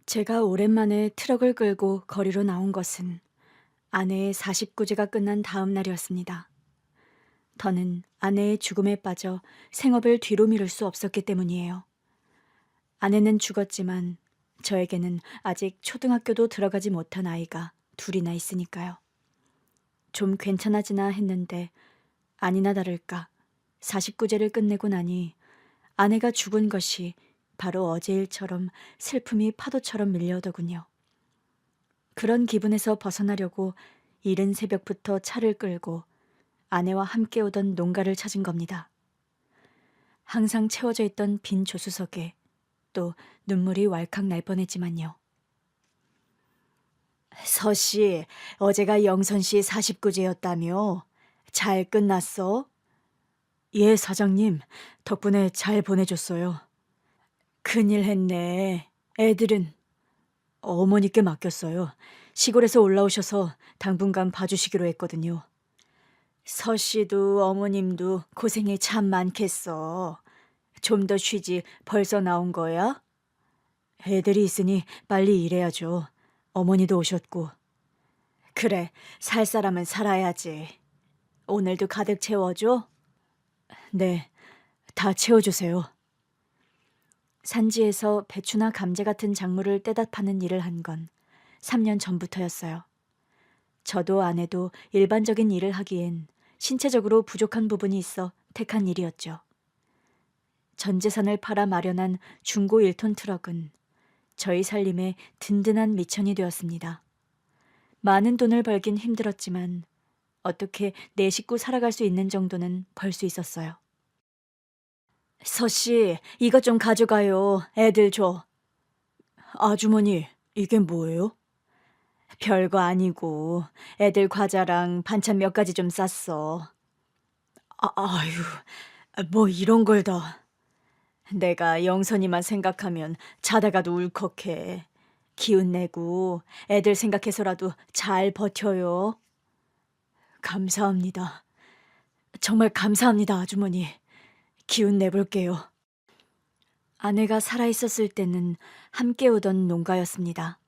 제가 오랜만에 트럭을 끌고 거리로 나온 것은 아내의 49제가 끝난 다음 날이었습니다. 더는 아내의 죽음에 빠져 생업을 뒤로 미룰 수 없었기 때문이에요. 아내는 죽었지만 저에게는 아직 초등학교도 들어가지 못한 아이가 둘이나 있으니까요. 좀 괜찮아지나 했는데 아니나 다를까 49제를 끝내고 나니 아내가 죽은 것이 바로 어제 일처럼 슬픔이 파도처럼 밀려오더군요. 그런 기분에서 벗어나려고 이른 새벽부터 차를 끌고 아내와 함께 오던 농가를 찾은 겁니다. 항상 채워져 있던 빈 조수석에 또 눈물이 왈칵 날 뻔했지만요. 서씨, 어제가 영선씨 49제였다며? 잘 끝났어? 예, 사장님. 덕분에 잘 보내줬어요. 큰일 했네. 애들은? 어머니께 맡겼어요. 시골에서 올라오셔서 당분간 봐주시기로 했거든요. 서씨도 어머님도 고생이 참 많겠어. 좀 더 쉬지 벌써 나온 거야? 애들이 있으니 빨리 일해야죠. 어머니도 오셨고. 그래, 살 사람은 살아야지. 오늘도 가득 채워줘? 네, 다 채워주세요. 산지에서 배추나 감자 같은 작물을 떼다 파는 일을 한 건 3년 전부터였어요. 저도 아내도 일반적인 일을 하기엔 신체적으로 부족한 부분이 있어 택한 일이었죠. 전 재산을 팔아 마련한 중고 1톤 트럭은 저희 살림의 든든한 미천이 되었습니다. 많은 돈을 벌긴 힘들었지만 어떻게 내 식구 살아갈 수 있는 정도는 벌 수 있었어요. 서씨, 이것 좀 가져가요. 애들 줘. 아주머니, 이게 뭐예요? 별거 아니고 애들 과자랑 반찬 몇 가지 좀 쌌어. 아유, 뭐 이런 걸 다. 내가 영선이만 생각하면 자다가도 울컥해. 기운 내고 애들 생각해서라도 잘 버텨요. 감사합니다. 정말 감사합니다, 아주머니. 기운 내볼게요. 아내가 살아있었을 때는 함께 오던 농가였습니다.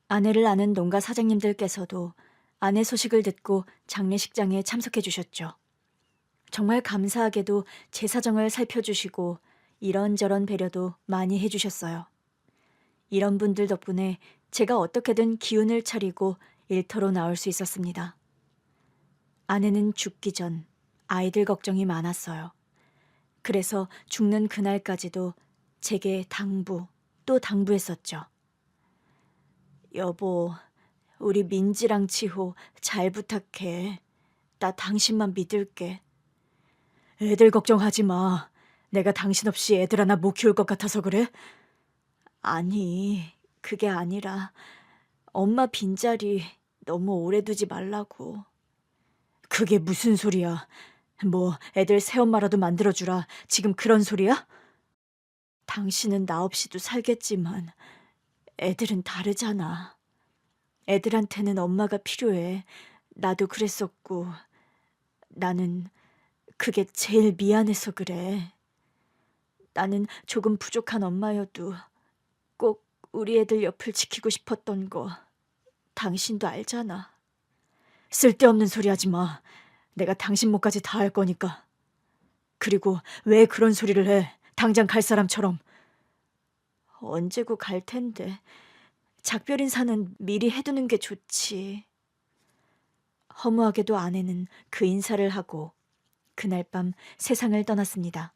아내를 아는 농가 사장님들께서도 아내 소식을 듣고 장례식장에 참석해 주셨죠. 정말 감사하게도 제 사정을 살펴주시고 이런저런 배려도 많이 해주셨어요. 이런 분들 덕분에 제가 어떻게든 기운을 차리고 일터로 나올 수 있었습니다. 아내는 죽기 전 아이들 걱정이 많았어요. 그래서 죽는 그날까지도 제게 당부 또 당부했었죠. 여보, 우리 민지랑 치호 잘 부탁해. 나 당신만 믿을게. 애들 걱정하지 마. 내가 당신 없이 애들 하나 못 키울 것 같아서 그래? 아니, 그게 아니라 엄마 빈자리 너무 오래 두지 말라고. 그게 무슨 소리야? 뭐 애들 새엄마라도 만들어주라. 지금 그런 소리야? 당신은 나 없이도 살겠지만 애들은 다르잖아. 애들한테는 엄마가 필요해. 나도 그랬었고 나는 그게 제일 미안해서 그래. 나는 조금 부족한 엄마여도 꼭 우리 애들 옆을 지키고 싶었던 거 당신도 알잖아. 쓸데없는 소리 하지 마. 내가 당신 몫까지 다 할 거니까. 그리고 왜 그런 소리를 해? 당장 갈 사람처럼. 언제고 갈 텐데. 작별 인사는 미리 해두는 게 좋지. 허무하게도 아내는 그 인사를 하고 그날 밤 세상을 떠났습니다.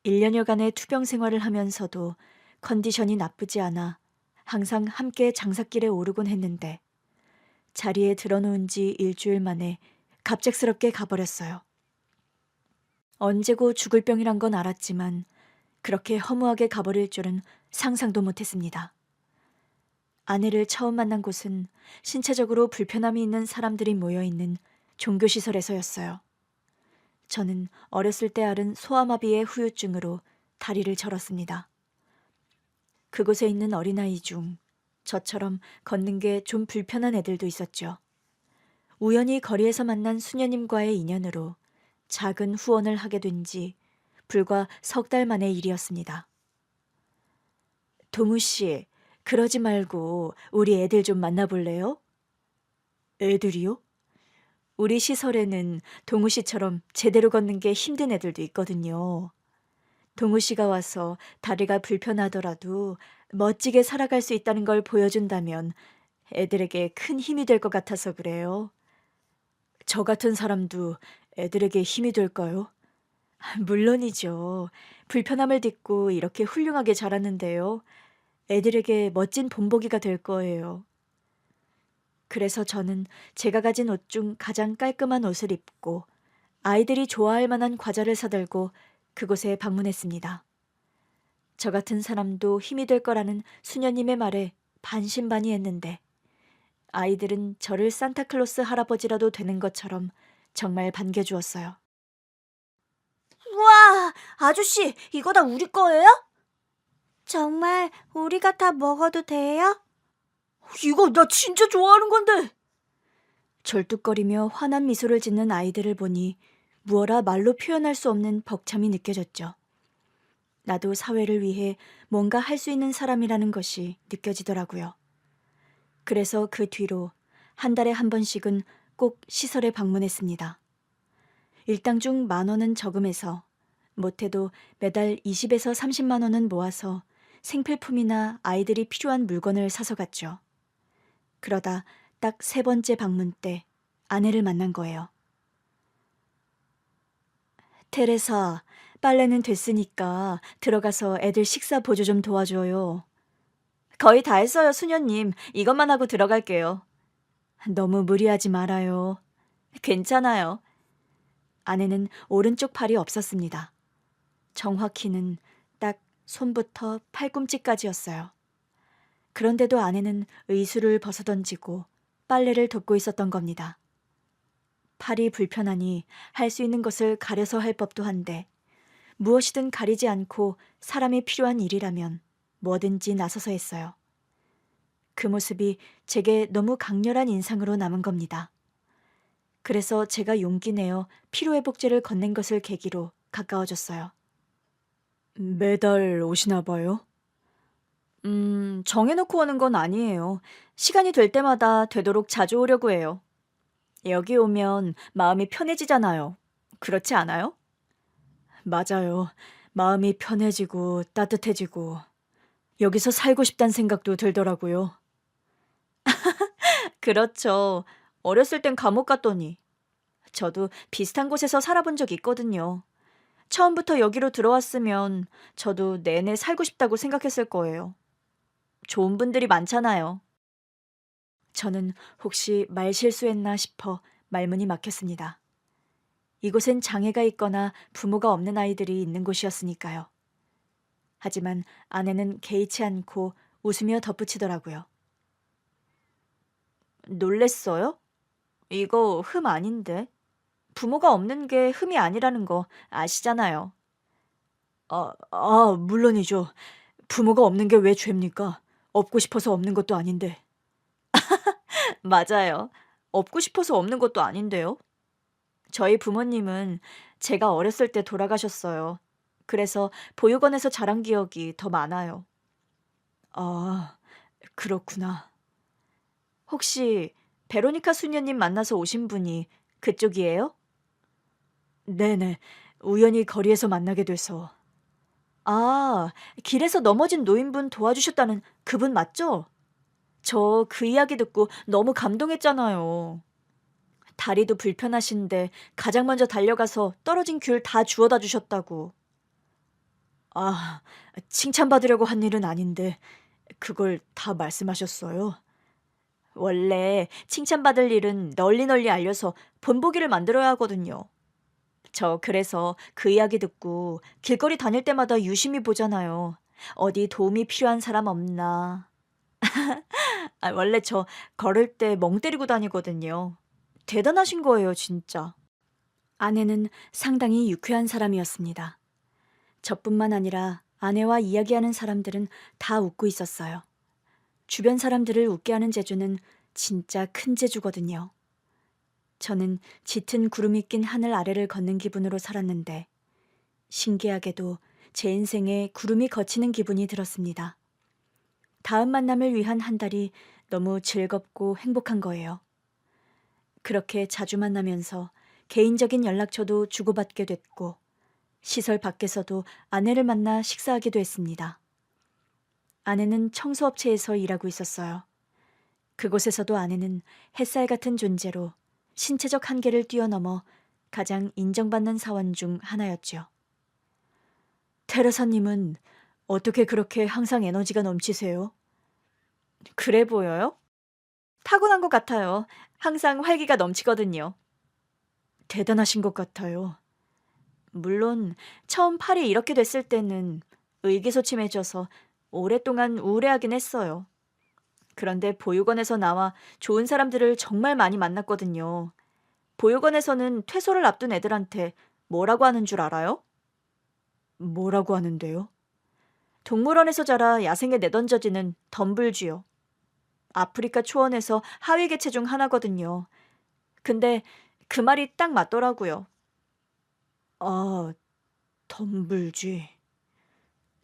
1년여간의 투병 생활을 하면서도 컨디션이 나쁘지 않아 항상 함께 장사길에 오르곤 했는데 자리에 들어놓은 지 일주일 만에 갑작스럽게 가버렸어요. 언제고 죽을 병이란 건 알았지만 그렇게 허무하게 가버릴 줄은 상상도 못했습니다. 아내를 처음 만난 곳은 신체적으로 불편함이 있는 사람들이 모여있는 종교시설에서였어요. 저는 어렸을 때 앓은 소아마비의 후유증으로 다리를 절었습니다. 그곳에 있는 어린아이 중 저처럼 걷는 게 좀 불편한 애들도 있었죠. 우연히 거리에서 만난 수녀님과의 인연으로 작은 후원을 하게 된 지 불과 석 달 만의 일이었습니다. 동우 씨, 그러지 말고 우리 애들 좀 만나볼래요? 애들이요? 우리 시설에는 동우 씨처럼 제대로 걷는 게 힘든 애들도 있거든요. 동우 씨가 와서 다리가 불편하더라도 멋지게 살아갈 수 있다는 걸 보여준다면 애들에게 큰 힘이 될 것 같아서 그래요. 저 같은 사람도 애들에게 힘이 될까요? 물론이죠. 불편함을 딛고 이렇게 훌륭하게 자랐는데요. 애들에게 멋진 본보기가 될 거예요. 그래서 저는 제가 가진 옷 중 가장 깔끔한 옷을 입고 아이들이 좋아할 만한 과자를 사들고 그곳에 방문했습니다. 저 같은 사람도 힘이 될 거라는 수녀님의 말에 반신반의했는데 아이들은 저를 산타클로스 할아버지라도 되는 것처럼 정말 반겨주었어요. 우와, 아저씨, 이거 다 우리 거예요? 정말 우리가 다 먹어도 돼요? 이거 나 진짜 좋아하는 건데! 절뚝거리며 환한 미소를 짓는 아이들을 보니 무어라 말로 표현할 수 없는 벅참이 느껴졌죠. 나도 사회를 위해 뭔가 할 수 있는 사람이라는 것이 느껴지더라고요. 그래서 그 뒤로 한 달에 한 번씩은 꼭 시설에 방문했습니다. 일당 중 10,000원은 저금해서 못해도 매달 20에서 30만 원은 모아서 생필품이나 아이들이 필요한 물건을 사서 갔죠. 그러다 딱 3번째 방문 때 아내를 만난 거예요. 테레사, 빨래는 됐으니까 들어가서 애들 식사 보조 좀 도와줘요. 거의 다 했어요, 수녀님. 이것만 하고 들어갈게요. 너무 무리하지 말아요. 괜찮아요. 아내는 오른쪽 팔이 없었습니다. 정확히는 딱 손부터 팔꿈치까지였어요. 그런데도 아내는 의수를 벗어던지고 빨래를 돕고 있었던 겁니다. 팔이 불편하니 할 수 있는 것을 가려서 할 법도 한데 무엇이든 가리지 않고 사람이 필요한 일이라면 뭐든지 나서서 했어요. 그 모습이 제게 너무 강렬한 인상으로 남은 겁니다. 그래서 제가 용기 내어 피로회복제를 건넨 것을 계기로 가까워졌어요. 매달 오시나 봐요? 정해놓고 오는 건 아니에요. 시간이 될 때마다 되도록 자주 오려고 해요. 여기 오면 마음이 편해지잖아요. 그렇지 않아요? 맞아요. 마음이 편해지고 따뜻해지고 여기서 살고 싶다는 생각도 들더라고요. 그렇죠. 어렸을 땐 감옥 갔더니 저도 비슷한 곳에서 살아본 적 있거든요. 처음부터 여기로 들어왔으면 저도 내내 살고 싶다고 생각했을 거예요. 좋은 분들이 많잖아요. 저는 혹시 말 실수했나 싶어 말문이 막혔습니다. 이곳엔 장애가 있거나 부모가 없는 아이들이 있는 곳이었으니까요. 하지만 아내는 개의치 않고 웃으며 덧붙이더라고요. 놀랬어요? 이거 흠 아닌데. 부모가 없는 게 흠이 아니라는 거 아시잖아요. 물론이죠. 부모가 없는 게 왜 죄입니까? 없고 싶어서 없는 것도 아닌데. 맞아요. 없고 싶어서 없는 것도 아닌데요. 저희 부모님은 제가 어렸을 때 돌아가셨어요. 그래서 보육원에서 자란 기억이 더 많아요. 아, 그렇구나. 혹시 베로니카 수녀님 만나서 오신 분이 그쪽이에요? 네네. 우연히 거리에서 만나게 돼서. 아, 길에서 넘어진 노인분 도와주셨다는 그분 맞죠? 저 그 이야기 듣고 너무 감동했잖아요. 다리도 불편하신데 가장 먼저 달려가서 떨어진 귤 다 주워다 주셨다고. 아, 칭찬받으려고 한 일은 아닌데 그걸 다 말씀하셨어요? 원래 칭찬받을 일은 널리 널리 알려서 본보기를 만들어야 하거든요. 저 그래서 그 이야기 듣고 길거리 다닐 때마다 유심히 보잖아요. 어디 도움이 필요한 사람 없나. 원래 저 걸을 때 멍 때리고 다니거든요. 대단하신 거예요, 진짜. 아내는 상당히 유쾌한 사람이었습니다. 저뿐만 아니라 아내와 이야기하는 사람들은 다 웃고 있었어요. 주변 사람들을 웃게 하는 재주는 진짜 큰 재주거든요. 저는 짙은 구름이 낀 하늘 아래를 걷는 기분으로 살았는데 신기하게도 제 인생에 구름이 걷히는 기분이 들었습니다. 다음 만남을 위한 한 달이 너무 즐겁고 행복한 거예요. 그렇게 자주 만나면서 개인적인 연락처도 주고받게 됐고, 시설 밖에서도 아내를 만나 식사하기도 했습니다. 아내는 청소업체에서 일하고 있었어요. 그곳에서도 아내는 햇살 같은 존재로 신체적 한계를 뛰어넘어 가장 인정받는 사원 중 하나였죠. 테레사님은 어떻게 그렇게 항상 에너지가 넘치세요? 그래 보여요? 타고난 것 같아요. 항상 활기가 넘치거든요. 대단하신 것 같아요. 물론 처음 팔이 이렇게 됐을 때는 의기소침해져서 오랫동안 우울해하긴 했어요. 그런데 보육원에서 나와 좋은 사람들을 정말 많이 만났거든요. 보육원에서는 퇴소를 앞둔 애들한테 뭐라고 하는 줄 알아요? 뭐라고 하는데요? 동물원에서 자라 야생에 내던져지는 덤불쥐요. 아프리카 초원에서 하위 개체 중 하나거든요. 근데 그 말이 딱 맞더라고요. 아, 덤불쥐.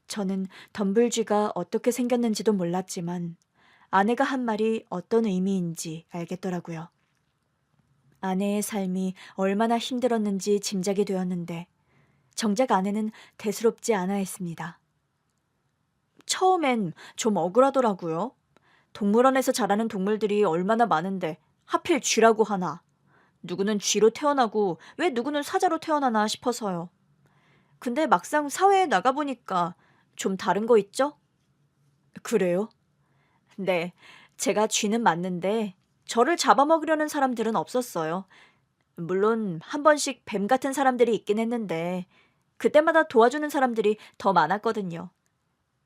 저는 덤불쥐가 어떻게 생겼는지도 몰랐지만 아내가 한 말이 어떤 의미인지 알겠더라고요. 아내의 삶이 얼마나 힘들었는지 짐작이 되었는데 정작 아내는 대수롭지 않아 했습니다. 처음엔 좀 억울하더라고요. 동물원에서 자라는 동물들이 얼마나 많은데 하필 쥐라고 하나. 누구는 쥐로 태어나고 왜 누구는 사자로 태어나나 싶어서요. 근데 막상 사회에 나가보니까 좀 다른 거 있죠? 그래요? 네, 제가 쥐는 맞는데 저를 잡아먹으려는 사람들은 없었어요. 물론 한 번씩 뱀 같은 사람들이 있긴 했는데 그때마다 도와주는 사람들이 더 많았거든요.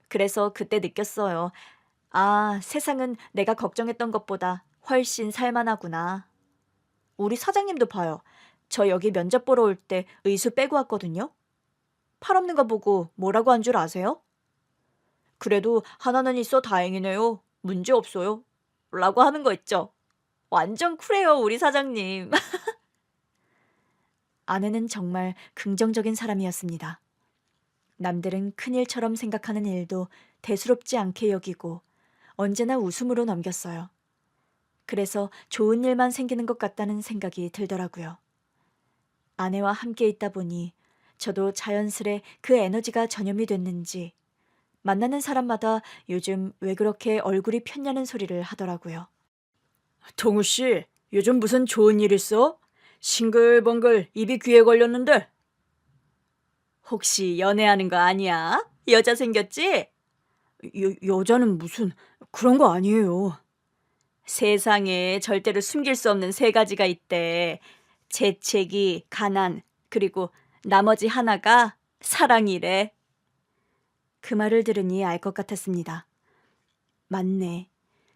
그래서 그때 느꼈어요. 아, 세상은 내가 걱정했던 것보다 훨씬 살만하구나. 우리 사장님도 봐요. 저 여기 면접 보러 올 때 의수 빼고 왔거든요. 팔 없는 거 보고 뭐라고 한 줄 아세요? 그래도 하나는 있어 다행이네요. 문제 없어요. 라고 하는 거 있죠. 완전 쿨해요, 우리 사장님. 아내는 정말 긍정적인 사람이었습니다. 남들은 큰일처럼 생각하는 일도 대수롭지 않게 여기고 언제나 웃음으로 넘겼어요. 그래서 좋은 일만 생기는 것 같다는 생각이 들더라고요. 아내와 함께 있다 보니 저도 자연스레 그 에너지가 전염이 됐는지 만나는 사람마다 요즘 왜 그렇게 얼굴이 폈냐는 소리를 하더라고요. 동우 씨, 요즘 무슨 좋은 일 있어? 싱글벙글 입이 귀에 걸렸는데. 혹시 연애하는 거 아니야? 여자 생겼지? 여자는 무슨 그런 거 아니에요. 세상에 절대로 숨길 수 없는 세 가지가 있대. 재채기, 가난, 그리고 나머지 하나가 사랑이래. 그 말을 들으니 알 것 같았습니다. 맞네.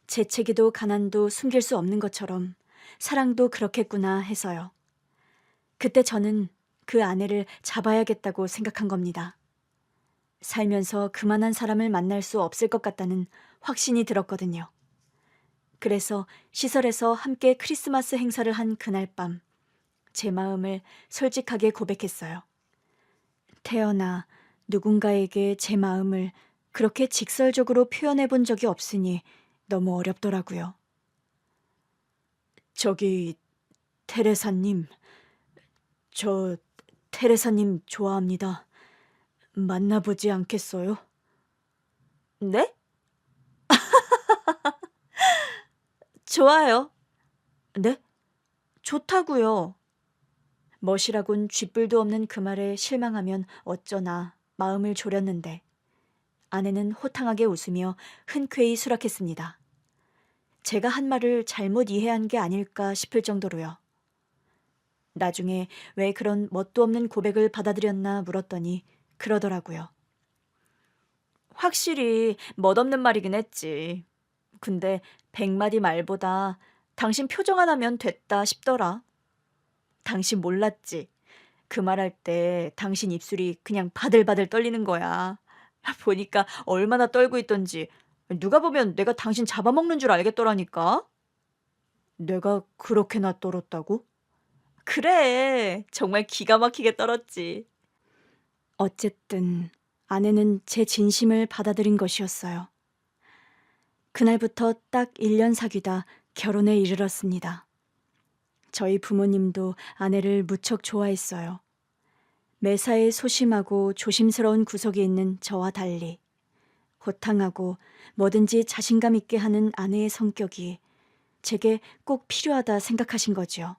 재채기도 가난도 숨길 수 없는 것처럼 사랑도 그렇겠구나 해서요. 그때 저는 그 아내를 잡아야겠다고 생각한 겁니다. 살면서 그만한 사람을 만날 수 없을 것 같다는 확신이 들었거든요. 그래서 시설에서 함께 크리스마스 행사를 한 그날 밤, 제 마음을 솔직하게 고백했어요. 태어나 누군가에게 제 마음을 그렇게 직설적으로 표현해 본 적이 없으니 너무 어렵더라고요. 저기, 테레사님, 저 테레사님 좋아합니다. 만나보지 않겠어요? 네? 좋아요. 네? 좋다고요. 멋이라곤 쥐뿔도 없는 그 말에 실망하면 어쩌나 마음을 졸였는데 아내는 호탕하게 웃으며 흔쾌히 수락했습니다. 제가 한 말을 잘못 이해한 게 아닐까 싶을 정도로요. 나중에 왜 그런 멋도 없는 고백을 받아들였나 물었더니 그러더라고요. 확실히 멋없는 말이긴 했지. 근데 100마디 말보다 당신 표정 하나면 됐다 싶더라. 당신 몰랐지? 그 말할 때 당신 입술이 그냥 바들바들 떨리는 거야. 보니까 얼마나 떨고 있던지 누가 보면 내가 당신 잡아먹는 줄 알겠더라니까. 내가 그렇게나 떨었다고? 그래, 정말 기가 막히게 떨었지. 어쨌든 아내는 제 진심을 받아들인 것이었어요. 그날부터 딱 1년 사귀다 결혼에 이르렀습니다. 저희 부모님도 아내를 무척 좋아했어요. 매사에 소심하고 조심스러운 구석이 있는 저와 달리 호탕하고 뭐든지 자신감 있게 하는 아내의 성격이 제게 꼭 필요하다 생각하신 거죠.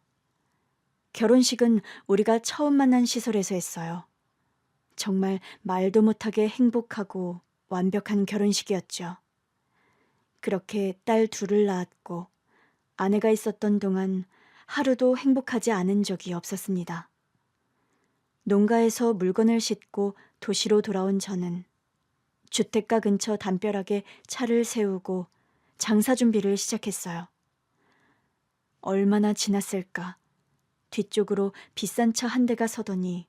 결혼식은 우리가 처음 만난 시설에서 했어요. 정말 말도 못하게 행복하고 완벽한 결혼식이었죠. 그렇게 딸 둘을 낳았고 아내가 있었던 동안 하루도 행복하지 않은 적이 없었습니다. 농가에서 물건을 싣고 도시로 돌아온 저는 주택가 근처 담벼락에 차를 세우고 장사 준비를 시작했어요. 얼마나 지났을까? 뒤쪽으로 비싼 차 한 대가 서더니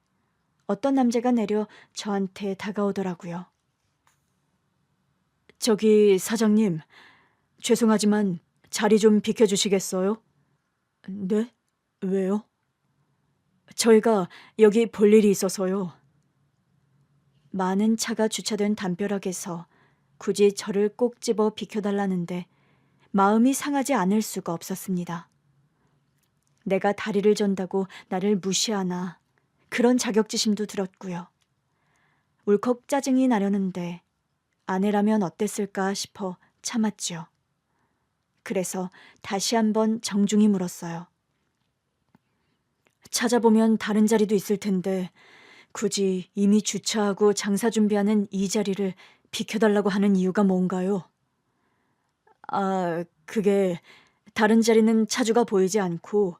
어떤 남자가 내려 저한테 다가오더라고요. 저기 사장님, 죄송하지만 자리 좀 비켜주시겠어요? 네? 왜요? 저희가 여기 볼 일이 있어서요. 많은 차가 주차된 담벼락에서 굳이 저를 꼭 집어 비켜달라는데 마음이 상하지 않을 수가 없었습니다. 내가 다리를 전다고 나를 무시하나 그런 자격지심도 들었고요. 울컥 짜증이 나려는데 아내라면 어땠을까 싶어 참았죠. 그래서 다시 한번 정중히 물었어요. 찾아보면 다른 자리도 있을 텐데 굳이 이미 주차하고 장사 준비하는 이 자리를 비켜달라고 하는 이유가 뭔가요? 그게 다른 자리는 차주가 보이지 않고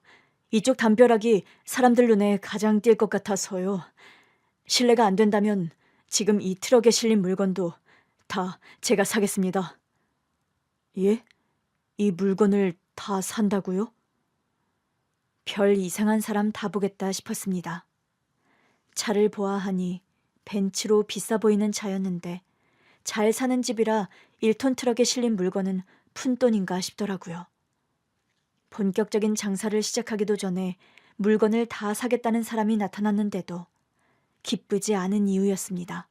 이쪽 담벼락이 사람들 눈에 가장 띌 것 같아서요. 실례가 안 된다면 지금 이 트럭에 실린 물건도 다 제가 사겠습니다. 예? 이 물건을 다 산다고요? 별 이상한 사람 다 보겠다 싶었습니다. 차를 보아하니 벤츠로 비싸 보이는 차였는데 잘 사는 집이라 1톤 트럭에 실린 물건은 푼돈인가 싶더라고요. 본격적인 장사를 시작하기도 전에 물건을 다 사겠다는 사람이 나타났는데도 기쁘지 않은 이유였습니다.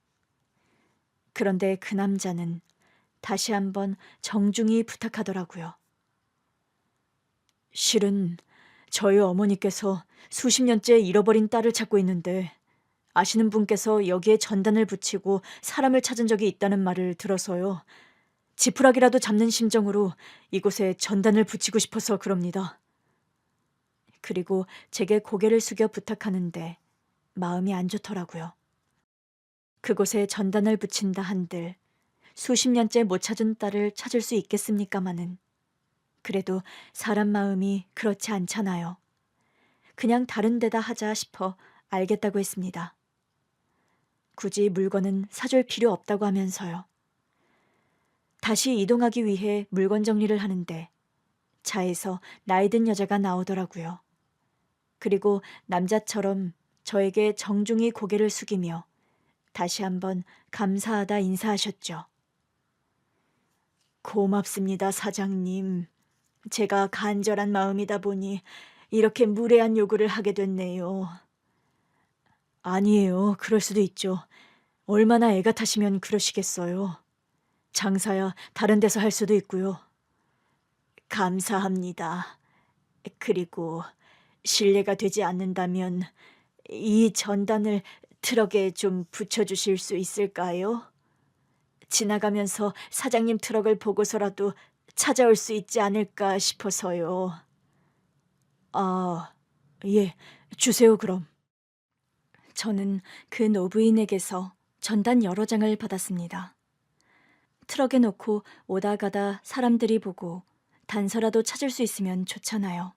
그런데 그 남자는 다시 한번 정중히 부탁하더라고요. 실은 저희 어머니께서 수십 년째 잃어버린 딸을 찾고 있는데 아시는 분께서 여기에 전단을 붙이고 사람을 찾은 적이 있다는 말을 들어서요. 지푸라기라도 잡는 심정으로 이곳에 전단을 붙이고 싶어서 그럽니다. 그리고 제게 고개를 숙여 부탁하는데 마음이 안 좋더라고요. 그곳에 전단을 붙인다 한들 수십 년째 못 찾은 딸을 찾을 수 있겠습니까마는 그래도 사람 마음이 그렇지 않잖아요. 그냥 다른 데다 하자 싶어 알겠다고 했습니다. 굳이 물건은 사줄 필요 없다고 하면서요. 다시 이동하기 위해 물건 정리를 하는데 차에서 나이 든 여자가 나오더라고요. 그리고 남자처럼 저에게 정중히 고개를 숙이며 다시 한번 감사하다 인사하셨죠. 고맙습니다, 사장님. 제가 간절한 마음이다 보니 이렇게 무례한 요구를 하게 됐네요. 아니에요. 그럴 수도 있죠. 얼마나 애가 타시면 그러시겠어요. 장사야 다른 데서 할 수도 있고요. 감사합니다. 그리고 실례가 되지 않는다면 이 전단을 트럭에 좀 붙여주실 수 있을까요? 지나가면서 사장님 트럭을 보고서라도 찾아올 수 있지 않을까 싶어서요. 예, 주세요 그럼. 저는 그 노부인에게서 전단 여러 장을 받았습니다. 트럭에 놓고 오다 가다 사람들이 보고 단서라도 찾을 수 있으면 좋잖아요.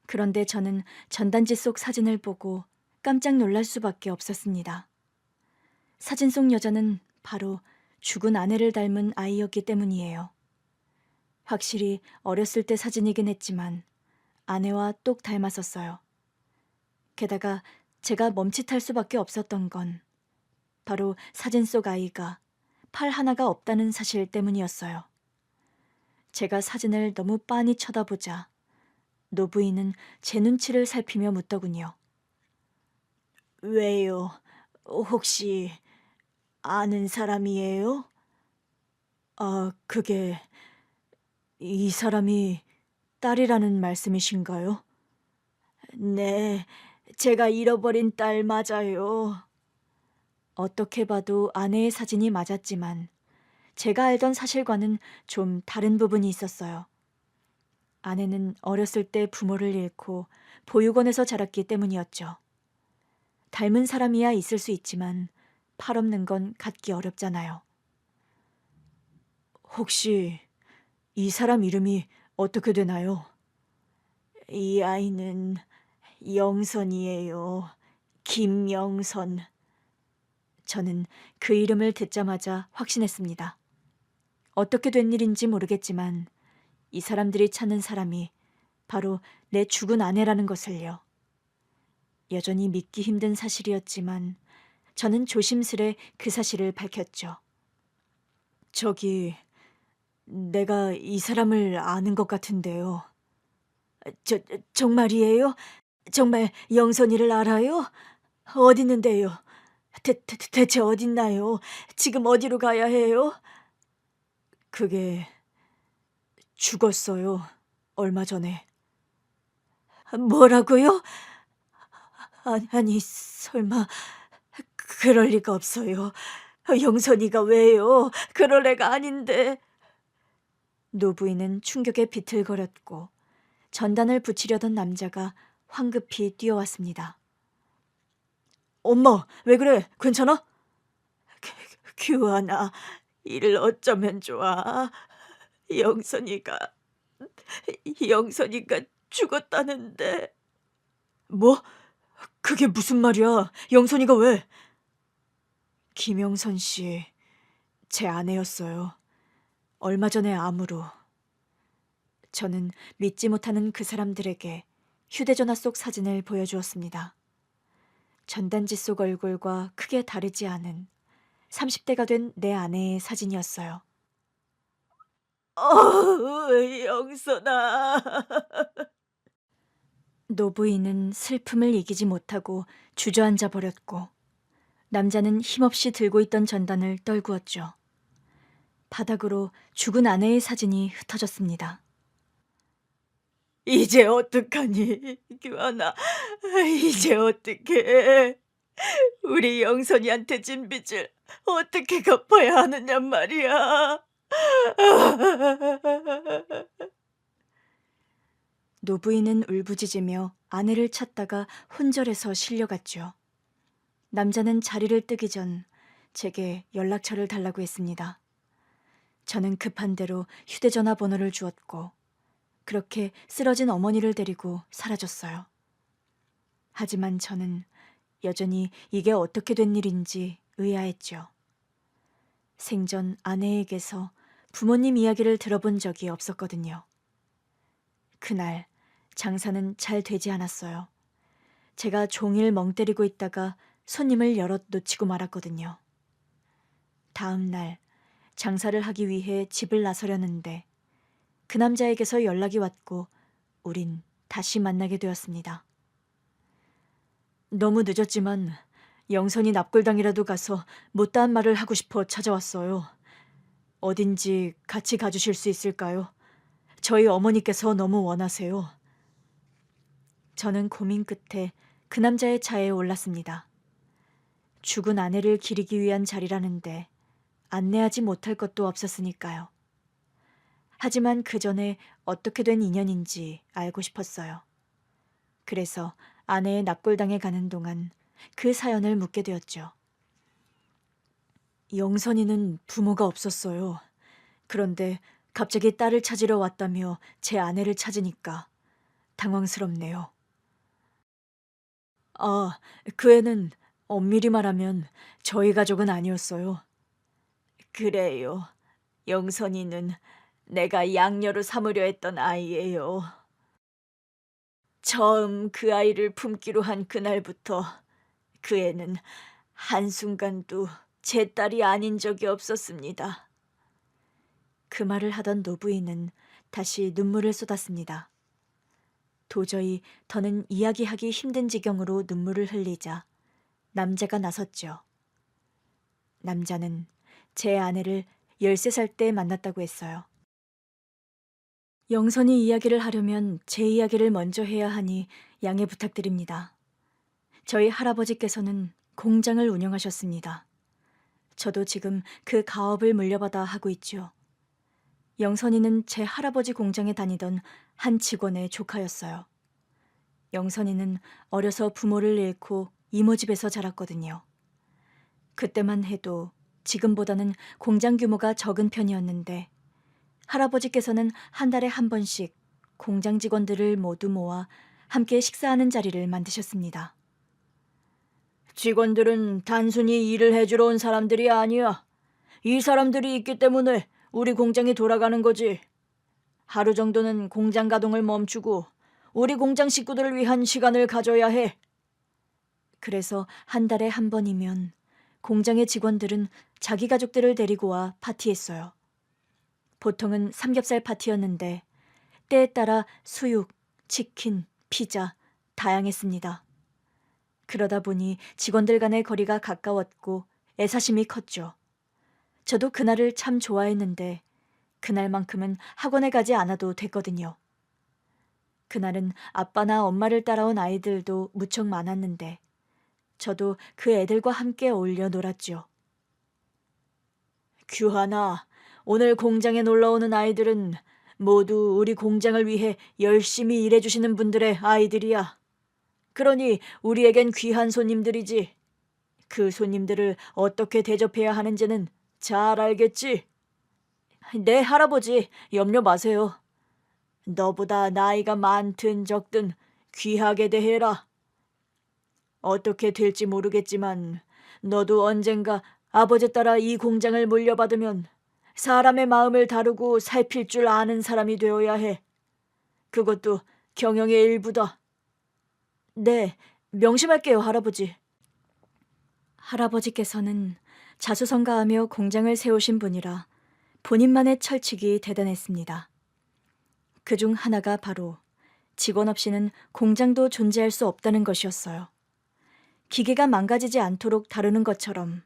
그런데 저는 전단지 속 사진을 보고 깜짝 놀랄 수밖에 없었습니다. 사진 속 여자는 바로 죽은 아내를 닮은 아이였기 때문이에요. 확실히 어렸을 때 사진이긴 했지만 아내와 똑 닮았었어요. 게다가 제가 멈칫할 수밖에 없었던 건 바로 사진 속 아이가 팔 하나가 없다는 사실 때문이었어요. 제가 사진을 너무 빤히 쳐다보자 노부인은 제 눈치를 살피며 묻더군요. 왜요? 혹시 아는 사람이에요? 그게 이 사람이 딸이라는 말씀이신가요? 네, 제가 잃어버린 딸 맞아요. 어떻게 봐도 아내의 사진이 맞았지만 제가 알던 사실과는 좀 다른 부분이 있었어요. 아내는 어렸을 때 부모를 잃고 보육원에서 자랐기 때문이었죠. 닮은 사람이야 있을 수 있지만 팔 없는 건 갖기 어렵잖아요. 혹시 이 사람 이름이 어떻게 되나요? 이 아이는 영선이에요. 김영선. 저는 그 이름을 듣자마자 확신했습니다. 어떻게 된 일인지 모르겠지만 이 사람들이 찾는 사람이 바로 내 죽은 아내라는 것을요. 여전히 믿기 힘든 사실이었지만 저는 조심스레 그 사실을 밝혔죠. 내가 이 사람을 아는 것 같은데요. 정말이에요? 정말 영선이를 알아요? 어디 있는데요? 대체 어딨나요? 지금 어디로 가야 해요? 그게 죽었어요. 얼마 전에. 뭐라고요? 아니, 설마 그럴 리가 없어요. 영선이가 왜요? 그럴 애가 아닌데. 노부인은 충격에 비틀거렸고 전단을 붙이려던 남자가 황급히 뛰어왔습니다. 엄마, 왜 그래? 괜찮아? 규환아, 이를 어쩌면 좋아. 영선이가 죽었다는데. 뭐? 그게 무슨 말이야? 영선이가 왜? 김영선 씨, 제 아내였어요. 얼마 전에 암으로. 저는 믿지 못하는 그 사람들에게 휴대전화 속 사진을 보여주었습니다. 전단지 속 얼굴과 크게 다르지 않은 30대가 된 내 아내의 사진이었어요. 영선아. 노부인은 슬픔을 이기지 못하고 주저앉아 버렸고 남자는 힘없이 들고 있던 전단을 떨구었죠. 바닥으로 죽은 아내의 사진이 흩어졌습니다. 이제 어떡하니, 규환아. 이제 어떡해. 우리 영선이한테 진 빚을 어떻게 갚아야 하느냔 말이야. 노부인은 울부짖으며 아내를 찾다가 혼절해서 실려갔죠. 남자는 자리를 뜨기 전 제게 연락처를 달라고 했습니다. 저는 급한 대로 휴대전화 번호를 주었고 그렇게 쓰러진 어머니를 데리고 사라졌어요. 하지만 저는 여전히 이게 어떻게 된 일인지 의아했죠. 생전 아내에게서 부모님 이야기를 들어본 적이 없었거든요. 그날 장사는 잘 되지 않았어요. 제가 종일 멍 때리고 있다가 손님을 여럿 놓치고 말았거든요. 다음 날 장사를 하기 위해 집을 나서려는데 그 남자에게서 연락이 왔고 우린 다시 만나게 되었습니다. 너무 늦었지만 영선이 납골당이라도 가서 못다한 말을 하고 싶어 찾아왔어요. 어딘지 같이 가주실 수 있을까요? 저희 어머니께서 너무 원하세요. 저는 고민 끝에 그 남자의 차에 올랐습니다. 죽은 아내를 기리기 위한 자리라는데 안내하지 못할 것도 없었으니까요. 하지만 그 전에 어떻게 된 인연인지 알고 싶었어요. 그래서 아내의 납골당에 가는 동안 그 사연을 묻게 되었죠. 영선이는 부모가 없었어요. 그런데 갑자기 딸을 찾으러 왔다며 제 아내를 찾으니까 당황스럽네요. 그 애는 엄밀히 말하면 저희 가족은 아니었어요. 그래요. 영선이는 내가 양녀로 삼으려 했던 아이예요. 처음 그 아이를 품기로 한 그날부터 그 애는 한순간도 제 딸이 아닌 적이 없었습니다. 그 말을 하던 노부인은 다시 눈물을 쏟았습니다. 도저히 더는 이야기하기 힘든 지경으로 눈물을 흘리자 남자가 나섰죠. 남자는 제 아내를 13살 때 만났다고 했어요. 영선이 이야기를 하려면 제 이야기를 먼저 해야 하니 양해 부탁드립니다. 저희 할아버지께서는 공장을 운영하셨습니다. 저도 지금 그 가업을 물려받아 하고 있지요. 영선이는 제 할아버지 공장에 다니던 한 직원의 조카였어요. 영선이는 어려서 부모를 잃고 이모 집에서 자랐거든요. 그때만 해도 지금보다는 공장 규모가 적은 편이었는데 할아버지께서는 한 달에 한 번씩 공장 직원들을 모두 모아 함께 식사하는 자리를 만드셨습니다. 직원들은 단순히 일을 해주러 온 사람들이 아니야. 이 사람들이 있기 때문에 우리 공장이 돌아가는 거지. 하루 정도는 공장 가동을 멈추고 우리 공장 식구들을 위한 시간을 가져야 해. 그래서 한 달에 한 번이면 공장의 직원들은 자기 가족들을 데리고 와 파티했어요. 보통은 삼겹살 파티였는데 때에 따라 수육, 치킨, 피자 다양했습니다. 그러다 보니 직원들 간의 거리가 가까웠고 애사심이 컸죠. 저도 그날을 참 좋아했는데 그날만큼은 학원에 가지 않아도 됐거든요. 그날은 아빠나 엄마를 따라온 아이들도 무척 많았는데 저도 그 애들과 함께 어울려 놀았죠. 규하나, 오늘 공장에 놀러오는 아이들은 모두 우리 공장을 위해 열심히 일해주시는 분들의 아이들이야. 그러니 우리에겐 귀한 손님들이지. 그 손님들을 어떻게 대접해야 하는지는 잘 알겠지? 네, 할아버지, 염려 마세요. 너보다 나이가 많든 적든 귀하게 대해라. 어떻게 될지 모르겠지만 너도 언젠가 아버지 따라 이 공장을 물려받으면 사람의 마음을 다루고 살필 줄 아는 사람이 되어야 해. 그것도 경영의 일부다. 네, 명심할게요, 할아버지. 할아버지께서는 자수성가하며 공장을 세우신 분이라 본인만의 철칙이 대단했습니다. 그중 하나가 바로 직원 없이는 공장도 존재할 수 없다는 것이었어요. 기계가 망가지지 않도록 다루는 것처럼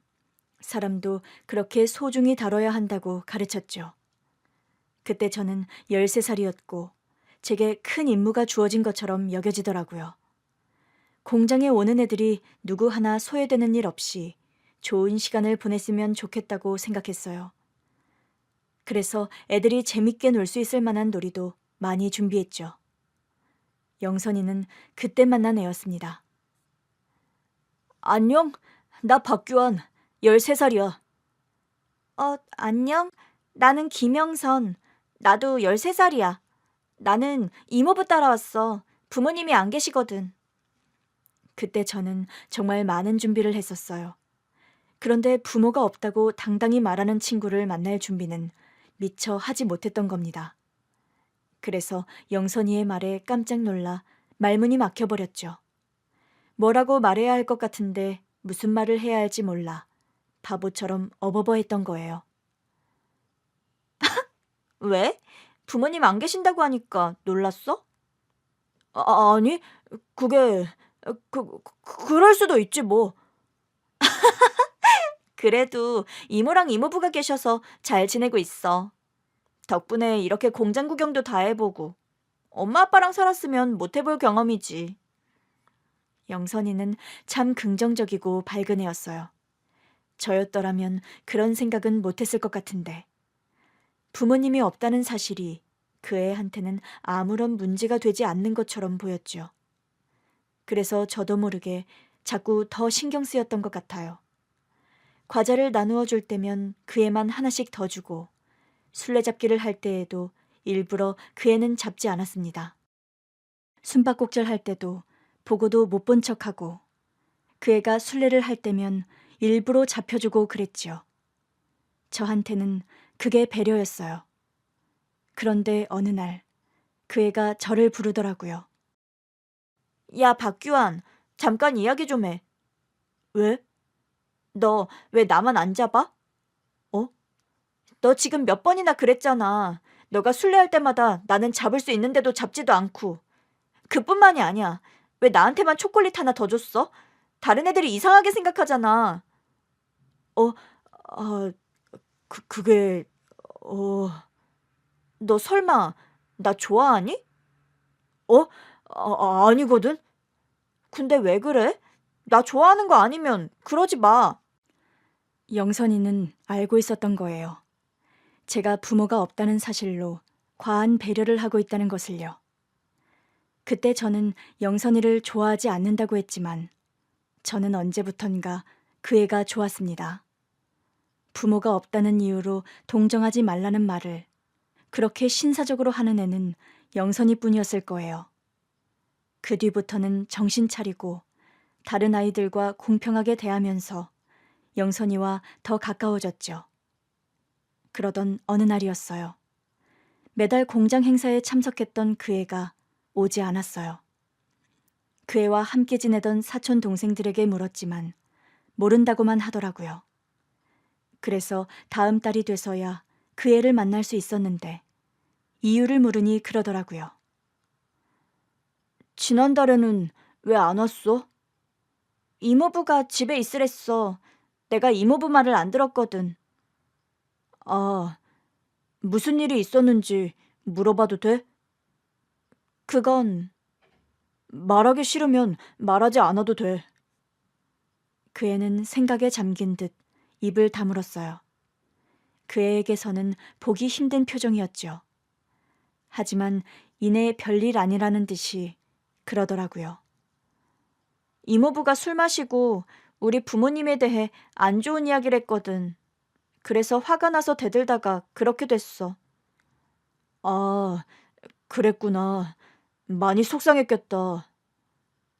사람도 그렇게 소중히 다뤄야 한다고 가르쳤죠. 그때 저는 13살이었고 제게 큰 임무가 주어진 것처럼 여겨지더라고요. 공장에 오는 애들이 누구 하나 소외되는 일 없이 좋은 시간을 보냈으면 좋겠다고 생각했어요. 그래서 애들이 재밌게 놀 수 있을 만한 놀이도 많이 준비했죠. 영선이는 그때 만난 애였습니다. 안녕, 나 박규환, 13살이야. 안녕. 나는 김영선. 나도 13살이야. 나는 이모부 따라왔어. 부모님이 안 계시거든. 그때 저는 정말 많은 준비를 했었어요. 그런데 부모가 없다고 당당히 말하는 친구를 만날 준비는 미처 하지 못했던 겁니다. 그래서 영선이의 말에 깜짝 놀라 말문이 막혀버렸죠. 뭐라고 말해야 할 것 같은데 무슨 말을 해야 할지 몰라 바보처럼 어버버했던 거예요. 왜? 부모님 안 계신다고 하니까 놀랐어? 아니, 그게 그럴 수도 있지 뭐. 그래도 이모랑 이모부가 계셔서 잘 지내고 있어. 덕분에 이렇게 공장 구경도 다 해보고 엄마 아빠랑 살았으면 못 해볼 경험이지. 영선이는 참 긍정적이고 밝은 애였어요. 저였더라면 그런 생각은 못했을 것 같은데 부모님이 없다는 사실이 그 애한테는 아무런 문제가 되지 않는 것처럼 보였죠. 그래서 저도 모르게 자꾸 더 신경 쓰였던 것 같아요. 과자를 나누어 줄 때면 그 애만 하나씩 더 주고 술래잡기를 할 때에도 일부러 그 애는 잡지 않았습니다. 숨바꼭질 할 때도 보고도 못 본 척하고 그 애가 술래를 할 때면 일부러 잡혀주고 그랬지요. 저한테는 그게 배려였어요. 그런데 어느 날 그 애가 저를 부르더라고요. 야, 박규환, 잠깐 이야기 좀 해. 왜? 너 왜 나만 안 잡아? 너 지금 몇 번이나 그랬잖아. 너가 술래할 때마다 나는 잡을 수 있는데도 잡지도 않고. 그뿐만이 아니야. 왜 나한테만 초콜릿 하나 더 줬어? 다른 애들이 이상하게 생각하잖아. 아, 그게 어, 너 설마 나 좋아하니? 어? 아니거든. 근데 왜 그래? 나 좋아하는 거 아니면 그러지 마. 영선이는 알고 있었던 거예요. 제가 부모가 없다는 사실로 과한 배려를 하고 있다는 것을요. 그때 저는 영선이를 좋아하지 않는다고 했지만 저는 언제부턴가 그 애가 좋았습니다. 부모가 없다는 이유로 동정하지 말라는 말을 그렇게 신사적으로 하는 애는 영선이뿐이었을 거예요. 그 뒤부터는 정신 차리고 다른 아이들과 공평하게 대하면서 영선이와 더 가까워졌죠. 그러던 어느 날이었어요. 매달 공장 행사에 참석했던 그 애가 오지 않았어요. 그 애와 함께 지내던 사촌 동생들에게 물었지만 모른다고만 하더라고요. 그래서 다음 달이 돼서야 그 애를 만날 수 있었는데 이유를 물으니 그러더라고요. 지난달에는 왜 안 왔어? 이모부가 집에 있으랬어. 내가 이모부 말을 안 들었거든. 아, 무슨 일이 있었는지 물어봐도 돼? 그건 말하기 싫으면 말하지 않아도 돼. 그 애는 생각에 잠긴 듯 입을 다물었어요. 그 애에게서는 보기 힘든 표정이었죠. 하지만 이내 별일 아니라는 듯이 그러더라고요. 이모부가 술 마시고 우리 부모님에 대해 안 좋은 이야기를 했거든. 그래서 화가 나서 대들다가 그렇게 됐어. 아, 그랬구나. 많이 속상했겠다.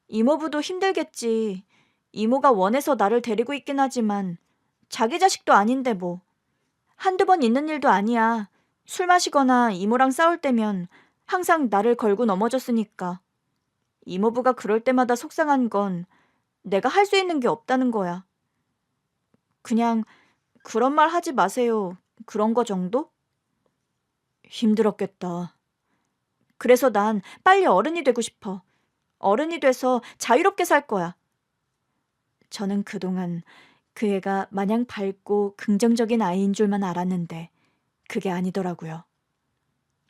이모부도 힘들겠지. 이모가 원해서 나를 데리고 있긴 하지만 자기 자식도 아닌데 뭐. 한두 번 있는 일도 아니야. 술 마시거나 이모랑 싸울 때면 항상 나를 걸고 넘어졌으니까. 이모부가 그럴 때마다 속상한 건 내가 할 수 있는 게 없다는 거야. 그냥 그런 말 하지 마세요. 그런 거 정도? 힘들었겠다. 그래서 난 빨리 어른이 되고 싶어. 어른이 돼서 자유롭게 살 거야. 저는 그동안 그 애가 마냥 밝고 긍정적인 아이인 줄만 알았는데 그게 아니더라고요.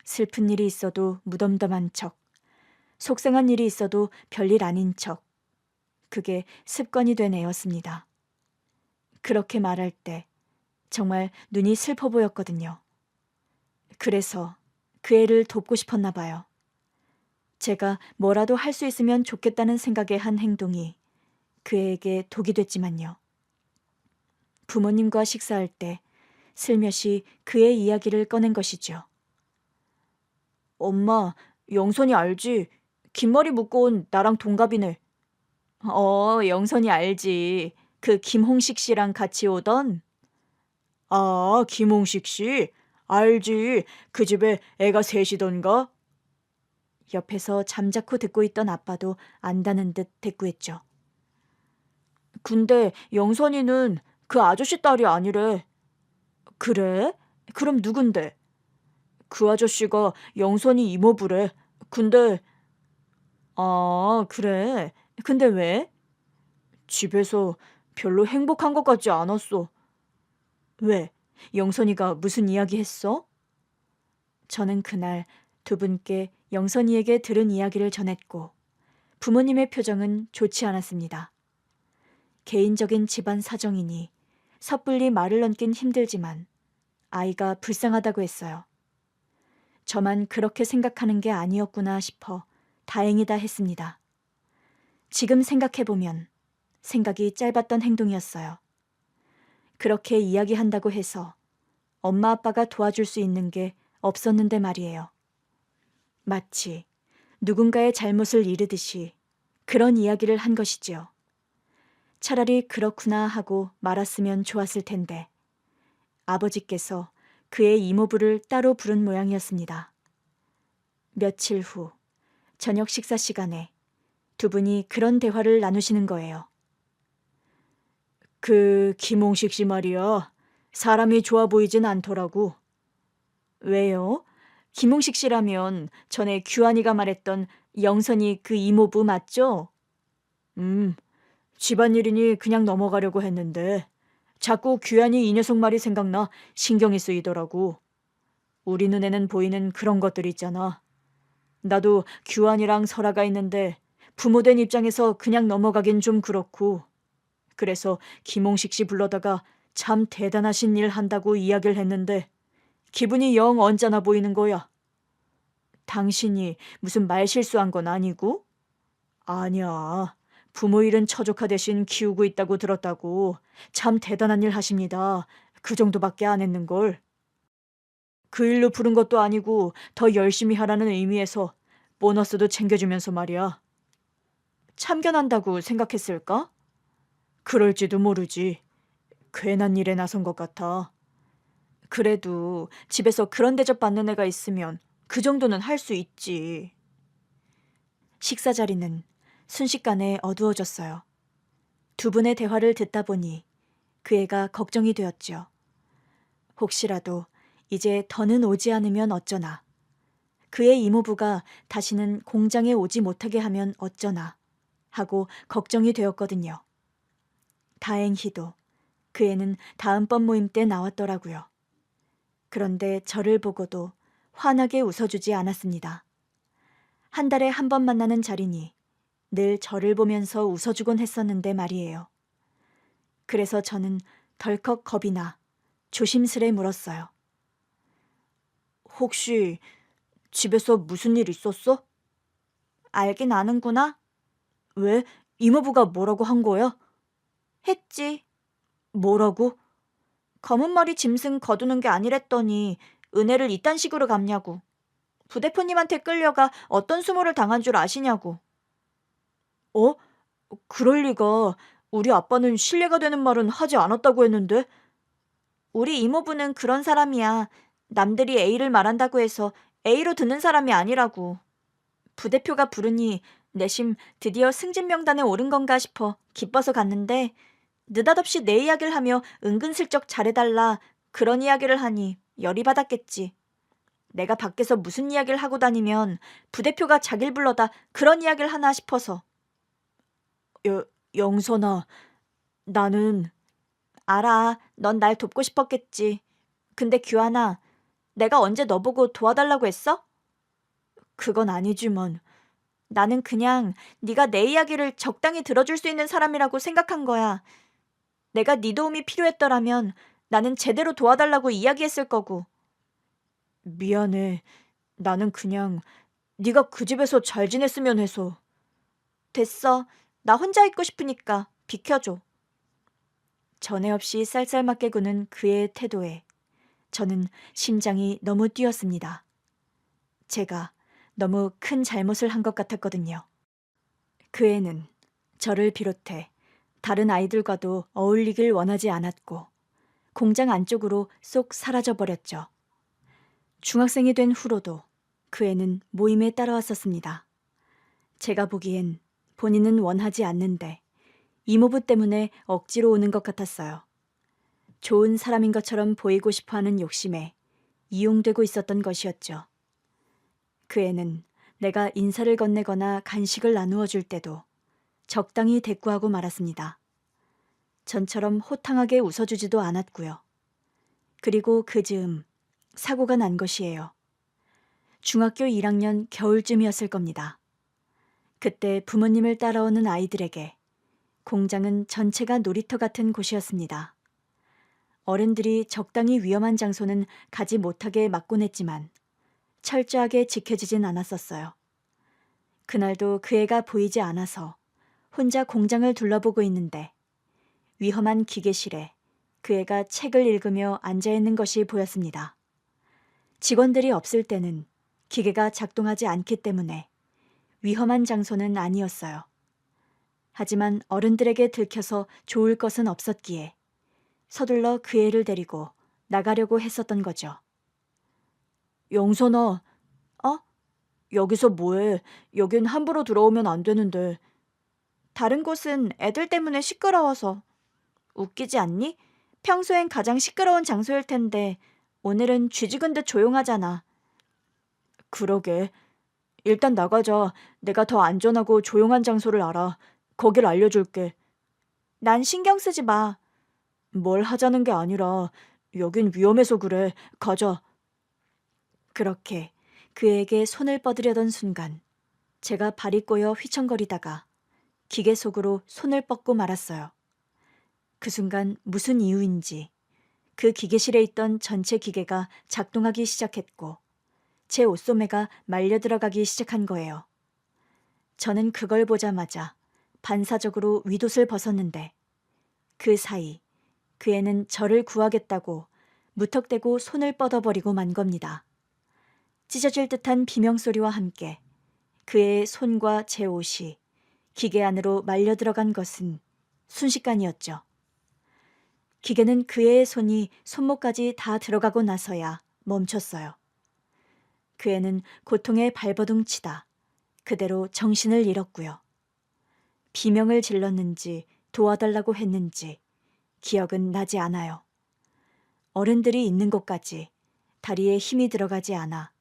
슬픈 일이 있어도 무덤덤한 척, 속상한 일이 있어도 별일 아닌 척. 그게 습관이 된 애였습니다. 그렇게 말할 때 정말 눈이 슬퍼 보였거든요. 그래서 그 애를 돕고 싶었나 봐요. 제가 뭐라도 할 수 있으면 좋겠다는 생각에 한 행동이 그 애에게 독이 됐지만요. 부모님과 식사할 때 슬며시 그의 이야기를 꺼낸 것이죠. 엄마, 영선이 알지? 긴 머리 묶고 온 나랑 동갑이네. 영선이 알지. 그 김홍식 씨랑 같이 오던? 아, 김홍식 씨? 알지. 그 집에 애가 셋이던가? 옆에서 잠자코 듣고 있던 아빠도 안다는 듯 대꾸했죠. 근데 영선이는 그 아저씨 딸이 아니래. 그래? 그럼 누군데? 그 아저씨가 영선이 이모부래. 근데 아, 그래. 근데 왜? 집에서 별로 행복한 것 같지 않았어. 왜? 영선이가 무슨 이야기 했어? 저는 그날 두 분께 영선이에게 들은 이야기를 전했고 부모님의 표정은 좋지 않았습니다. 개인적인 집안 사정이니 섣불리 말을 얹긴 힘들지만 아이가 불쌍하다고 했어요. 저만 그렇게 생각하는 게 아니었구나 싶어 다행이다 했습니다. 지금 생각해보면 생각이 짧았던 행동이었어요. 그렇게 이야기한다고 해서 엄마 아빠가 도와줄 수 있는 게 없었는데 말이에요. 마치 누군가의 잘못을 이르듯이 그런 이야기를 한 것이지요. 차라리 그렇구나 하고 말았으면 좋았을 텐데 아버지께서 그의 이모부를 따로 부른 모양이었습니다. 며칠 후 저녁 식사 시간에 두 분이 그런 대화를 나누시는 거예요. 그 김홍식 씨 말이야. 사람이 좋아 보이진 않더라고. 왜요? 김홍식 씨라면 전에 규환이가 말했던 영선이 그 이모부 맞죠? 집안일이니 그냥 넘어가려고 했는데 자꾸 규환이 이 녀석 말이 생각나 신경이 쓰이더라고. 우리 눈에는 보이는 그런 것들 있잖아. 나도 규환이랑 설아가 있는데 부모된 입장에서 그냥 넘어가긴 좀 그렇고. 그래서 김홍식 씨 불러다가 참 대단하신 일 한다고 이야기를 했는데 기분이 영 언짢아 보이는 거야. 당신이 무슨 말 실수한 건 아니고? 아니야. 부모 일은 처조카 대신 키우고 있다고 들었다고. 참 대단한 일 하십니다. 그 정도밖에 안 했는걸. 그 일로 부른 것도 아니고 더 열심히 하라는 의미에서 보너스도 챙겨주면서 말이야. 참견한다고 생각했을까? 그럴지도 모르지. 괜한 일에 나선 것 같아. 그래도 집에서 그런 대접 받는 애가 있으면 그 정도는 할 수 있지. 식사 자리는 순식간에 어두워졌어요. 두 분의 대화를 듣다 보니 그 애가 걱정이 되었죠. 혹시라도 이제 더는 오지 않으면 어쩌나. 그의 이모부가 다시는 공장에 오지 못하게 하면 어쩌나 하고 걱정이 되었거든요. 다행히도 그 애는 다음번 모임 때 나왔더라고요. 그런데 저를 보고도 환하게 웃어주지 않았습니다. 한 달에 한 번 만나는 자리니 늘 저를 보면서 웃어주곤 했었는데 말이에요. 그래서 저는 덜컥 겁이 나 조심스레 물었어요. 혹시 집에서 무슨 일 있었어? 알긴 아는구나. 왜? 이모부가 뭐라고 한 거야? 했지. 뭐라고? 검은 머리 짐승 거두는 게 아니랬더니 은혜를 이딴 식으로 갚냐고. 부대표님한테 끌려가 어떤 수모를 당한 줄 아시냐고. 어? 그럴 리가. 우리 아빠는 신뢰가 되는 말은 하지 않았다고 했는데. 우리 이모부는 그런 사람이야. 남들이 A를 말한다고 해서 A로 듣는 사람이 아니라고. 부대표가 부르니 내심 드디어 승진 명단에 오른 건가 싶어 기뻐서 갔는데 느닷없이 내 이야기를 하며 은근슬쩍 잘해달라 그런 이야기를 하니 열이 받았겠지. 내가 밖에서 무슨 이야기를 하고 다니면 부대표가 자기를 불러다 그런 이야기를 하나 싶어서. 영선아, 나는. 알아, 넌 날 돕고 싶었겠지. 근데 규환아, 내가 언제 너보고 도와달라고 했어? 그건 아니지만 나는 그냥 네가 내 이야기를 적당히 들어줄 수 있는 사람이라고 생각한 거야. 내가 네 도움이 필요했더라면 나는 제대로 도와달라고 이야기했을 거고. 미안해. 나는 그냥 네가 그 집에서 잘 지냈으면 해서. 됐어. 나 혼자 있고 싶으니까 비켜줘. 전에 없이 쌀쌀맞게 구는 그의 태도에 저는 심장이 너무 뛰었습니다. 제가 너무 큰 잘못을 한 것 같았거든요. 그 애는 저를 비롯해 다른 아이들과도 어울리길 원하지 않았고 공장 안쪽으로 쏙 사라져버렸죠. 중학생이 된 후로도 그 애는 모임에 따라왔었습니다. 제가 보기엔 본인은 원하지 않는데 이모부 때문에 억지로 오는 것 같았어요. 좋은 사람인 것처럼 보이고 싶어하는 욕심에 이용되고 있었던 것이었죠. 그 애는 내가 인사를 건네거나 간식을 나누어 줄 때도 적당히 대꾸하고 말았습니다. 전처럼 호탕하게 웃어주지도 않았고요. 그리고 그 즈음 사고가 난 것이에요. 중학교 1학년 겨울쯤이었을 겁니다. 그때 부모님을 따라오는 아이들에게 공장은 전체가 놀이터 같은 곳이었습니다. 어른들이 적당히 위험한 장소는 가지 못하게 막곤 했지만 철저하게 지켜지진 않았었어요. 그날도 그 애가 보이지 않아서 혼자 공장을 둘러보고 있는데 위험한 기계실에 그 애가 책을 읽으며 앉아있는 것이 보였습니다. 직원들이 없을 때는 기계가 작동하지 않기 때문에 위험한 장소는 아니었어요. 하지만 어른들에게 들켜서 좋을 것은 없었기에 서둘러 그 애를 데리고 나가려고 했었던 거죠. 영선아, 어? 여기서 뭐해? 여긴 함부로 들어오면 안 되는데. 다른 곳은 애들 때문에 시끄러워서. 웃기지 않니? 평소엔 가장 시끄러운 장소일 텐데 오늘은 쥐죽은 듯 조용하잖아. 그러게. 일단 나가자. 내가 더 안전하고 조용한 장소를 알아. 거길 알려줄게. 난 신경 쓰지 마. 뭘 하자는 게 아니라 여긴 위험해서 그래. 가자. 그렇게 그에게 손을 뻗으려던 순간 제가 발이 꼬여 휘청거리다가 기계 속으로 손을 뻗고 말았어요. 그 순간 무슨 이유인지 그 기계실에 있던 전체 기계가 작동하기 시작했고 제 옷소매가 말려 들어가기 시작한 거예요. 저는 그걸 보자마자 반사적으로 윗옷을 벗었는데 그 사이 그 애는 저를 구하겠다고 무턱대고 손을 뻗어버리고 만 겁니다. 찢어질 듯한 비명소리와 함께 그의 손과 제 옷이 기계 안으로 말려 들어간 것은 순식간이었죠. 기계는 그 애의 손이 손목까지 다 들어가고 나서야 멈췄어요. 그 애는 고통에 발버둥치다 그대로 정신을 잃었고요. 비명을 질렀는지 도와달라고 했는지 기억은 나지 않아요. 어른들이 있는 곳까지 다리에 힘이 들어가지 않아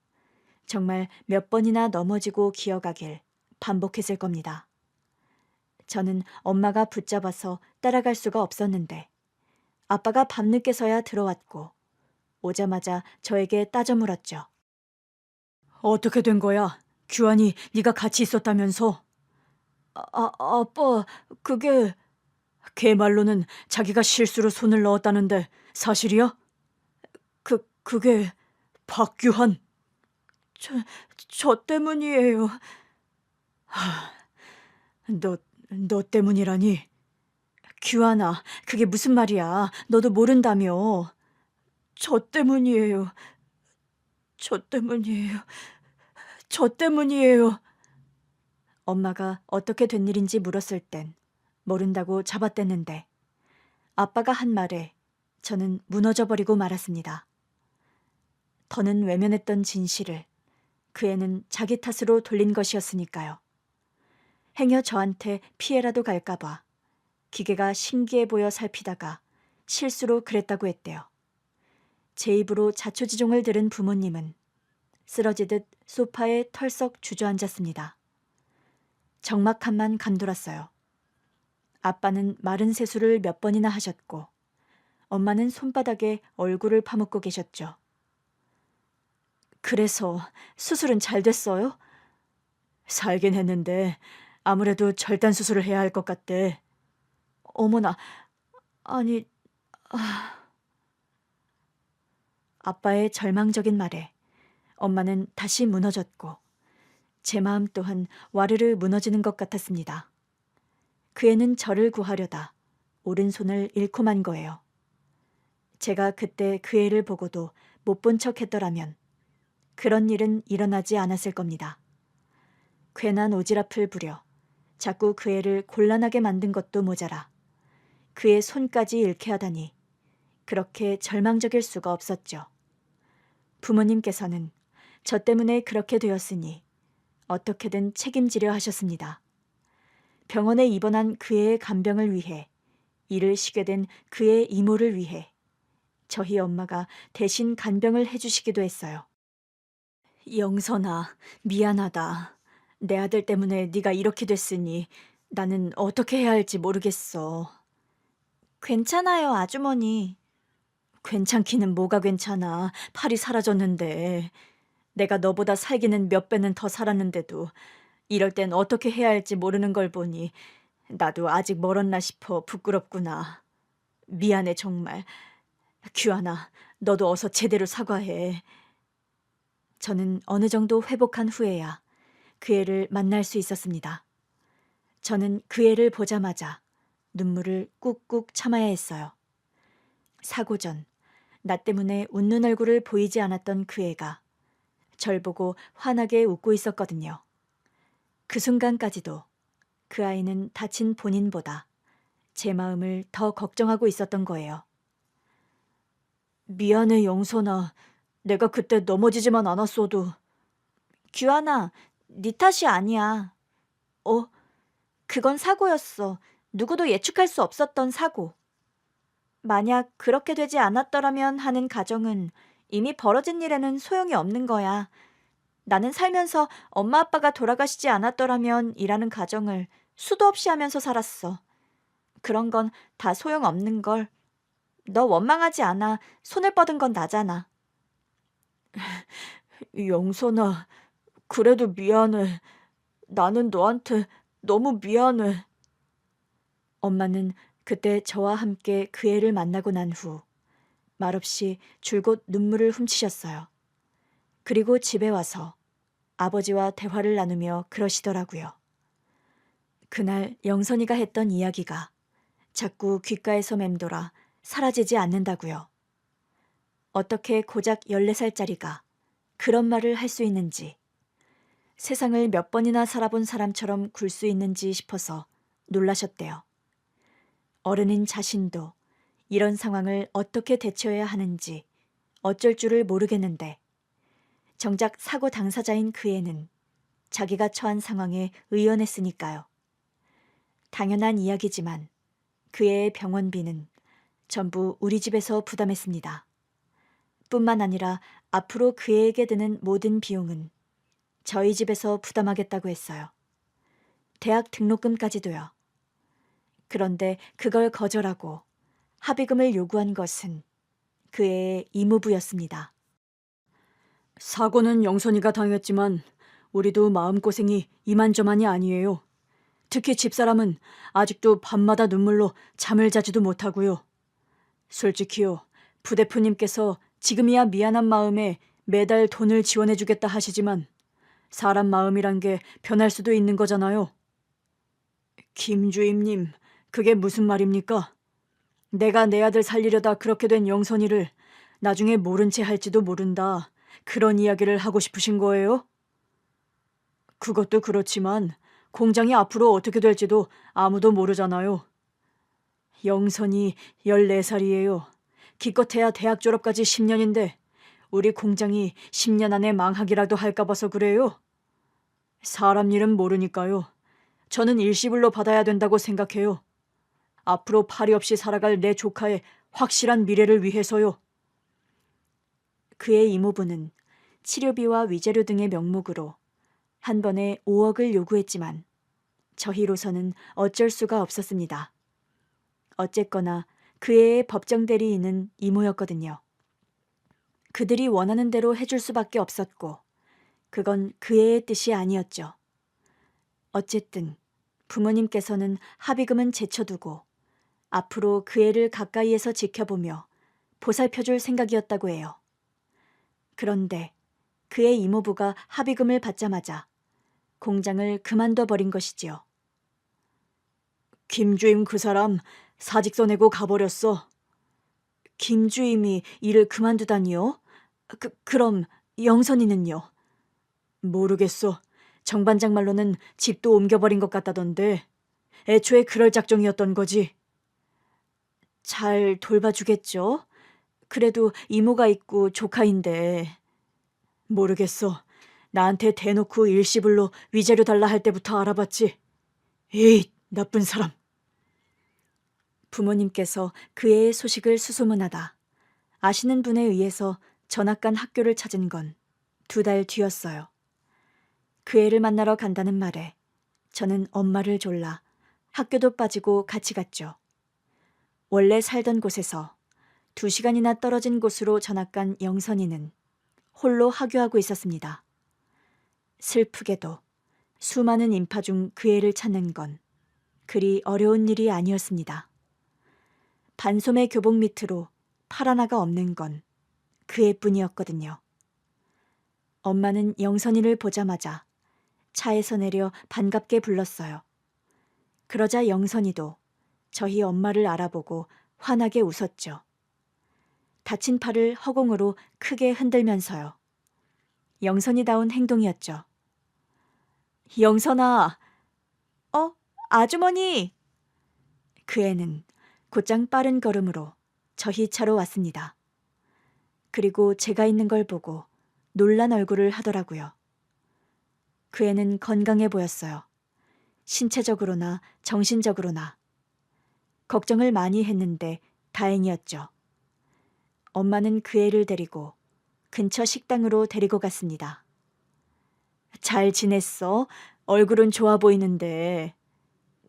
정말 몇 번이나 넘어지고 기어가길 반복했을 겁니다. 저는 엄마가 붙잡아서 따라갈 수가 없었는데 아빠가 밤늦게서야 들어왔고 오자마자 저에게 따져 물었죠. 어떻게 된 거야? 규환이 네가 같이 있었다면서? 아빠, 그게... 걔 말로는 자기가 실수로 손을 넣었다는데 사실이야? 그게 박규환. 저 때문이에요. 너 때문이라니? 규환아, 그게 무슨 말이야? 너도 모른다며. 저 때문이에요. 저 때문이에요. 저 때문이에요. 엄마가 어떻게 된 일인지 물었을 땐 모른다고 잡아댔는데 아빠가 한 말에 저는 무너져버리고 말았습니다. 더는 외면했던 진실을 그 애는 자기 탓으로 돌린 것이었으니까요. 행여 저한테 피해라도 갈까봐 기계가 신기해 보여 살피다가 실수로 그랬다고 했대요. 제 입으로 자초지종을 들은 부모님은 쓰러지듯 소파에 털썩 주저앉았습니다. 적막함만 감돌았어요. 아빠는 마른 세수를 몇 번이나 하셨고 엄마는 손바닥에 얼굴을 파묻고 계셨죠. 그래서 수술은 잘 됐어요? 살긴 했는데 아무래도 절단 수술을 해야 할 것 같대. 어머나, 아니... 아빠의 절망적인 말에 엄마는 다시 무너졌고 제 마음 또한 와르르 무너지는 것 같았습니다. 그 애는 저를 구하려다 오른손을 잃고 만 거예요. 제가 그때 그 애를 보고도 못 본 척 했더라면 그런 일은 일어나지 않았을 겁니다. 괜한 오지랖을 부려 자꾸 그 애를 곤란하게 만든 것도 모자라 그의 손까지 잃게 하다니 그렇게 절망적일 수가 없었죠. 부모님께서는 저 때문에 그렇게 되었으니 어떻게든 책임지려 하셨습니다. 병원에 입원한 그 애의 간병을 위해 일을 쉬게 된 그의 이모를 위해 저희 엄마가 대신 간병을 해주시기도 했어요. 영선아, 미안하다. 내 아들 때문에 네가 이렇게 됐으니 나는 어떻게 해야 할지 모르겠어. 괜찮아요, 아주머니. 괜찮기는 뭐가 괜찮아. 팔이 사라졌는데. 내가 너보다 살기는 몇 배는 더 살았는데도 이럴 땐 어떻게 해야 할지 모르는 걸 보니 나도 아직 멀었나 싶어 부끄럽구나. 미안해 정말. 규환아, 너도 어서 제대로 사과해. 저는 어느 정도 회복한 후에야 그 애를 만날 수 있었습니다. 저는 그 애를 보자마자 눈물을 꾹꾹 참아야 했어요. 사고 전 나 때문에 웃는 얼굴을 보이지 않았던 그 애가 절 보고 환하게 웃고 있었거든요. 그 순간까지도 그 아이는 다친 본인보다 제 마음을 더 걱정하고 있었던 거예요. 미안해 영선아. 내가 그때 넘어지지만 않았어도. 규환아, 네 탓이 아니야. 어? 그건 사고였어. 누구도 예측할 수 없었던 사고. 만약 그렇게 되지 않았더라면 하는 가정은 이미 벌어진 일에는 소용이 없는 거야. 나는 살면서 엄마 아빠가 돌아가시지 않았더라면 이라는 가정을 수도 없이 하면서 살았어. 그런 건 다 소용없는 걸. 너 원망하지 않아. 손을 뻗은 건 나잖아. 영선아, 그래도 미안해. 나는 너한테 너무 미안해. 엄마는 그때 저와 함께 그 애를 만나고 난 후 말없이 줄곧 눈물을 훔치셨어요. 그리고 집에 와서 아버지와 대화를 나누며 그러시더라고요. 그날 영선이가 했던 이야기가 자꾸 귓가에서 맴돌아 사라지지 않는다고요. 어떻게 고작 14살짜리가 그런 말을 할 수 있는지, 세상을 몇 번이나 살아본 사람처럼 굴 수 있는지 싶어서 놀라셨대요. 어른인 자신도 이런 상황을 어떻게 대처해야 하는지 어쩔 줄을 모르겠는데, 정작 사고 당사자인 그 애는 자기가 처한 상황에 의연했으니까요. 당연한 이야기지만 그 애의 병원비는 전부 우리 집에서 부담했습니다. 뿐만 아니라 앞으로 그 애에게 드는 모든 비용은 저희 집에서 부담하겠다고 했어요. 대학 등록금까지도요. 그런데 그걸 거절하고 합의금을 요구한 것은 그 애의 이모부였습니다. 사고는 영선이가 당했지만 우리도 마음고생이 이만저만이 아니에요. 특히 집사람은 아직도 밤마다 눈물로 잠을 자지도 못하고요. 솔직히요, 부대표님께서 지금이야 미안한 마음에 매달 돈을 지원해주겠다 하시지만 사람 마음이란 게 변할 수도 있는 거잖아요. 김주임님, 그게 무슨 말입니까? 내가 내 아들 살리려다 그렇게 된 영선이를 나중에 모른 채 할지도 모른다. 그런 이야기를 하고 싶으신 거예요? 그것도 그렇지만 공장이 앞으로 어떻게 될지도 아무도 모르잖아요. 영선이 14살이에요. 기껏해야 대학 졸업까지 10년인데 우리 공장이 10년 안에 망하기라도 할까 봐서 그래요. 사람 일은 모르니까요. 저는 일시불로 받아야 된다고 생각해요. 앞으로 파리 없이 살아갈 내 조카의 확실한 미래를 위해서요. 그의 이모부는 치료비와 위자료 등의 명목으로 한 번에 5억을 요구했지만 저희로서는 어쩔 수가 없었습니다. 어쨌거나 그 애의 법정 대리인은 이모였거든요. 그들이 원하는 대로 해줄 수밖에 없었고 그건 그 애의 뜻이 아니었죠. 어쨌든 부모님께서는 합의금은 제쳐두고 앞으로 그 애를 가까이에서 지켜보며 보살펴줄 생각이었다고 해요. 그런데 그의 이모부가 합의금을 받자마자 공장을 그만둬 버린 것이지요. 김주임 그 사람 사직서 내고 가버렸어. 김주임이 일을 그만두다니요? 그럼 영선이는요? 모르겠어. 정반장 말로는 집도 옮겨버린 것 같다던데 애초에 그럴 작정이었던 거지. 잘 돌봐주겠죠? 그래도 이모가 있고 조카인데. 모르겠어. 나한테 대놓고 일시불로 위자료 달라 할 때부터 알아봤지. 에이, 나쁜 사람. 부모님께서 그 애의 소식을 수소문하다 아시는 분에 의해서 전학 간 학교를 찾은 건 2달 뒤였어요. 그 애를 만나러 간다는 말에 저는 엄마를 졸라 학교도 빠지고 같이 갔죠. 원래 살던 곳에서 2시간이나 떨어진 곳으로 전학 간 영선이는 홀로 하교하고 있었습니다. 슬프게도 수많은 인파 중 그 애를 찾는 건 그리 어려운 일이 아니었습니다. 반소매 교복 밑으로 팔 하나가 없는 건 그 애뿐이었거든요. 엄마는 영선이를 보자마자 차에서 내려 반갑게 불렀어요. 그러자 영선이도 저희 엄마를 알아보고 환하게 웃었죠. 다친 팔을 허공으로 크게 흔들면서요. 영선이다운 행동이었죠. 영선아, 아주머니! 그 애는 곧장 빠른 걸음으로 저희 차로 왔습니다. 그리고 제가 있는 걸 보고 놀란 얼굴을 하더라고요. 그 애는 건강해 보였어요. 신체적으로나 정신적으로나. 걱정을 많이 했는데 다행이었죠. 엄마는 그 애를 데리고 근처 식당으로 데리고 갔습니다. 잘 지냈어? 얼굴은 좋아 보이는데.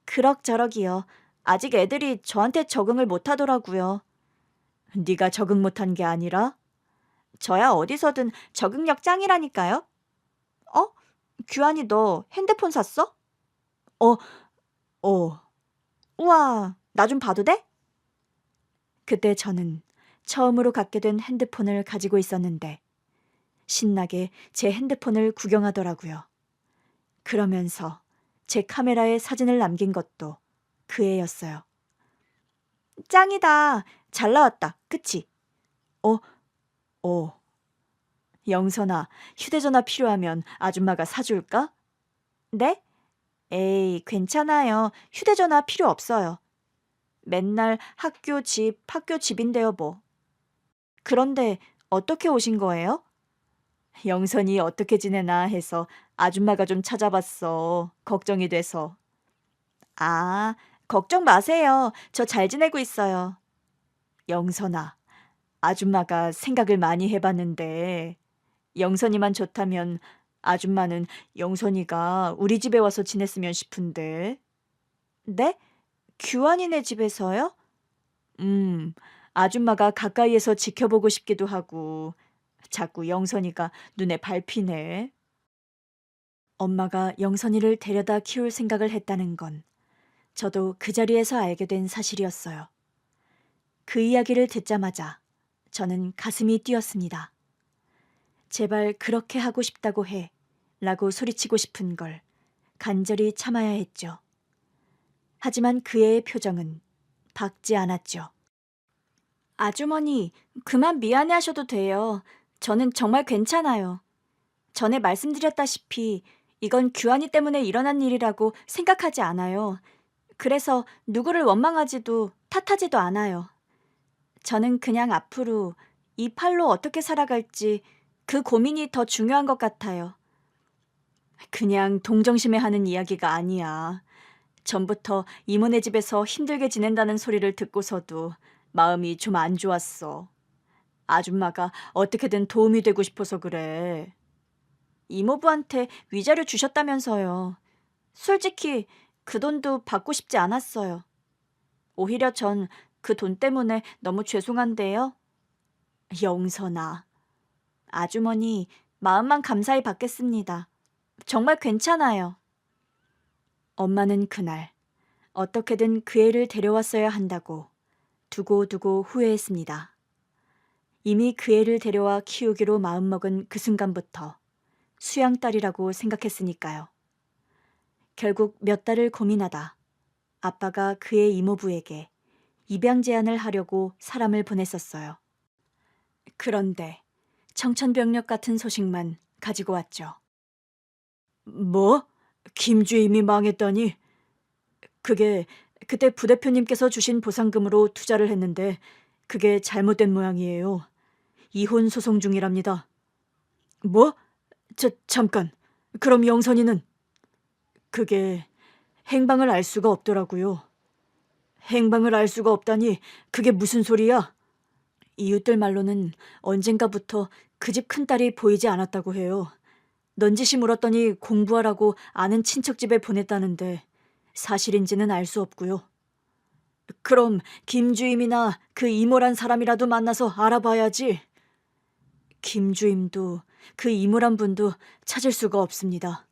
그럭저럭이요. 아직 애들이 저한테 적응을 못 하더라고요. 네가 적응 못한 게 아니라? 저야 어디서든 적응력 짱이라니까요. 어? 규환이 너 핸드폰 샀어? 어. 우와, 나 좀 봐도 돼? 그때 저는 처음으로 갖게 된 핸드폰을 가지고 있었는데 신나게 제 핸드폰을 구경하더라고요. 그러면서 제 카메라에 사진을 남긴 것도 그 애였어요. 짱이다. 잘 나왔다. 그치? 어. 영선아, 휴대전화 필요하면 아줌마가 사줄까? 네? 에이, 괜찮아요. 휴대전화 필요 없어요. 맨날 학교 집인데요, 뭐. 그런데 어떻게 오신 거예요? 영선이 어떻게 지내나 해서 아줌마가 좀 찾아봤어. 걱정이 돼서. 아, 걱정 마세요. 저 잘 지내고 있어요. 영선아, 아줌마가 생각을 많이 해봤는데 영선이만 좋다면 아줌마는 영선이가 우리 집에 와서 지냈으면 싶은데. 네? 규환이네 집에서요? 음, 아줌마가 가까이에서 지켜보고 싶기도 하고 자꾸 영선이가 눈에 밟히네. 엄마가 영선이를 데려다 키울 생각을 했다는 건 저도 그 자리에서 알게 된 사실이었어요. 그 이야기를 듣자마자 저는 가슴이 뛰었습니다. 제발 그렇게 하고 싶다고 해 라고 소리치고 싶은 걸 간절히 참아야 했죠. 하지만 그 애의 표정은 밝지 않았죠. 아주머니, 그만 미안해 하셔도 돼요. 저는 정말 괜찮아요. 전에 말씀드렸다시피 이건 규환이 때문에 일어난 일이라고 생각하지 않아요. 그래서 누구를 원망하지도 탓하지도 않아요. 저는 그냥 앞으로 이 팔로 어떻게 살아갈지 그 고민이 더 중요한 것 같아요. 그냥 동정심에 하는 이야기가 아니야. 전부터 이모네 집에서 힘들게 지낸다는 소리를 듣고서도 마음이 좀 안 좋았어. 아줌마가 어떻게든 도움이 되고 싶어서 그래. 이모부한테 위자료 주셨다면서요. 솔직히 그 돈도 받고 싶지 않았어요. 오히려 전 그 돈 때문에 너무 죄송한데요. 영선아, 아주머니, 마음만 감사히 받겠습니다. 정말 괜찮아요. 엄마는 그날 어떻게든 그 애를 데려왔어야 한다고 두고두고 후회했습니다. 이미 그 애를 데려와 키우기로 마음먹은 그 순간부터 수양딸이라고 생각했으니까요. 결국 몇 달을 고민하다 아빠가 그의 이모부에게 입양 제안을 하려고 사람을 보냈었어요. 그런데 청천벽력 같은 소식만 가지고 왔죠. 뭐? 김주임이 망했다니? 그게 그때 부대표님께서 주신 보상금으로 투자를 했는데 그게 잘못된 모양이에요. 이혼 소송 중이랍니다. 뭐? 잠깐. 그럼 영선이는? 그게 행방을 알 수가 없더라고요. 행방을 알 수가 없다니 그게 무슨 소리야? 이웃들 말로는 언젠가부터 그 집 큰딸이 보이지 않았다고 해요. 넌지시 물었더니 공부하라고 아는 친척 집에 보냈다는데 사실인지는 알 수 없고요. 그럼 김주임이나 그 이모란 사람이라도 만나서 알아봐야지. 김주임도 그 이모란 분도 찾을 수가 없습니다.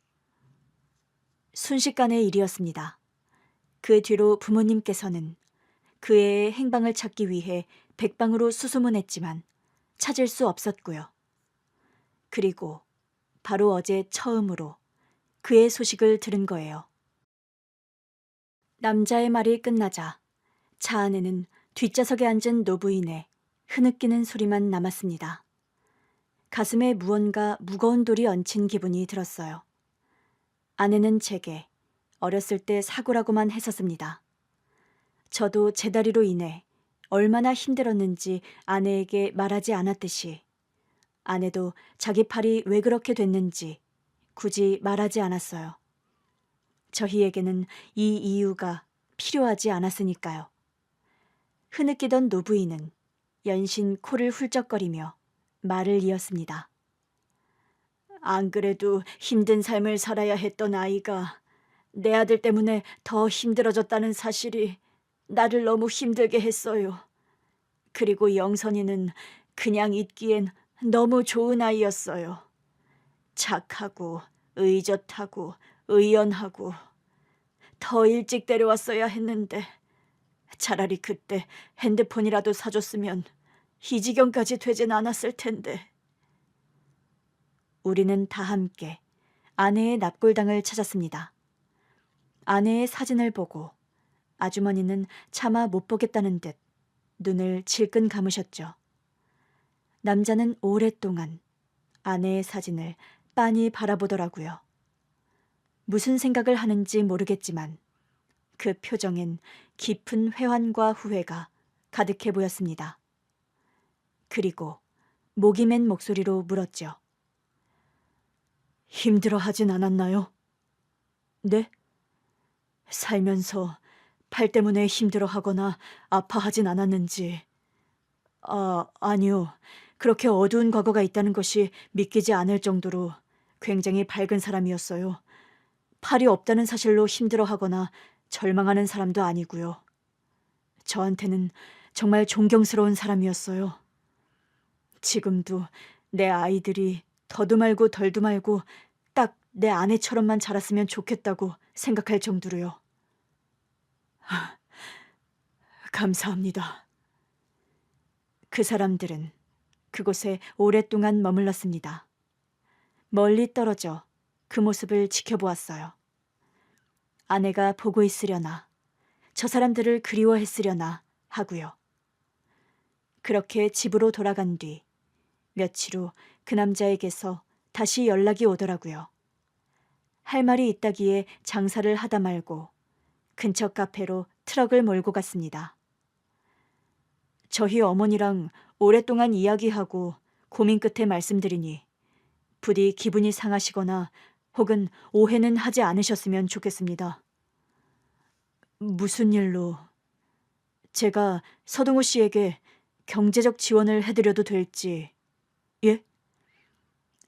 순식간의 일이었습니다. 그 뒤로 부모님께서는 그 애의 행방을 찾기 위해 백방으로 수소문했지만 찾을 수 없었고요. 그리고 바로 어제 처음으로 그의 소식을 들은 거예요. 남자의 말이 끝나자 차 안에는 뒷좌석에 앉은 노부인의 흐느끼는 소리만 남았습니다. 가슴에 무언가 무거운 돌이 얹힌 기분이 들었어요. 아내는 제게 어렸을 때 사고라고만 했었습니다. 저도 제 다리로 인해 얼마나 힘들었는지 아내에게 말하지 않았듯이 아내도 자기 팔이 왜 그렇게 됐는지 굳이 말하지 않았어요. 저희에게는 이 이유가 필요하지 않았으니까요. 흐느끼던 노부인은 연신 코를 훌쩍거리며 말을 이었습니다. 안 그래도 힘든 삶을 살아야 했던 아이가 내 아들 때문에 더 힘들어졌다는 사실이 나를 너무 힘들게 했어요. 그리고 영선이는 그냥 있기엔 너무 좋은 아이였어요. 착하고 의젓하고 의연하고 더 일찍 데려왔어야 했는데 차라리 그때 핸드폰이라도 사줬으면 이 지경까지 되진 않았을 텐데. 우리는 다 함께 아내의 납골당을 찾았습니다. 아내의 사진을 보고 아주머니는 차마 못 보겠다는 듯 눈을 질끈 감으셨죠. 남자는 오랫동안 아내의 사진을 빤히 바라보더라고요. 무슨 생각을 하는지 모르겠지만 그 표정엔 깊은 회환과 후회가 가득해 보였습니다. 그리고 목이 맨 목소리로 물었죠. 힘들어하진 않았나요? 네? 살면서 팔 때문에 힘들어하거나 아파하진 않았는지. 아니요. 그렇게 어두운 과거가 있다는 것이 믿기지 않을 정도로 굉장히 밝은 사람이었어요. 팔이 없다는 사실로 힘들어하거나 절망하는 사람도 아니고요. 저한테는 정말 존경스러운 사람이었어요. 지금도 내 아이들이 더도 말고 덜도 말고 딱 내 아내처럼만 자랐으면 좋겠다고 생각할 정도로요. 감사합니다. 그 사람들은 그곳에 오랫동안 머물렀습니다. 멀리 떨어져 그 모습을 지켜보았어요. 아내가 보고 있으려나, 저 사람들을 그리워했으려나 하고요. 그렇게 집으로 돌아간 뒤 며칠 후 그 남자에게서 다시 연락이 오더라고요. 할 말이 있다기에 장사를 하다 말고 근처 카페로 트럭을 몰고 갔습니다. 저희 어머니랑 오랫동안 이야기하고 고민 끝에 말씀드리니 부디 기분이 상하시거나 혹은 오해는 하지 않으셨으면 좋겠습니다. 무슨 일로? 제가 서동호 씨에게 경제적 지원을 해드려도 될지. 예?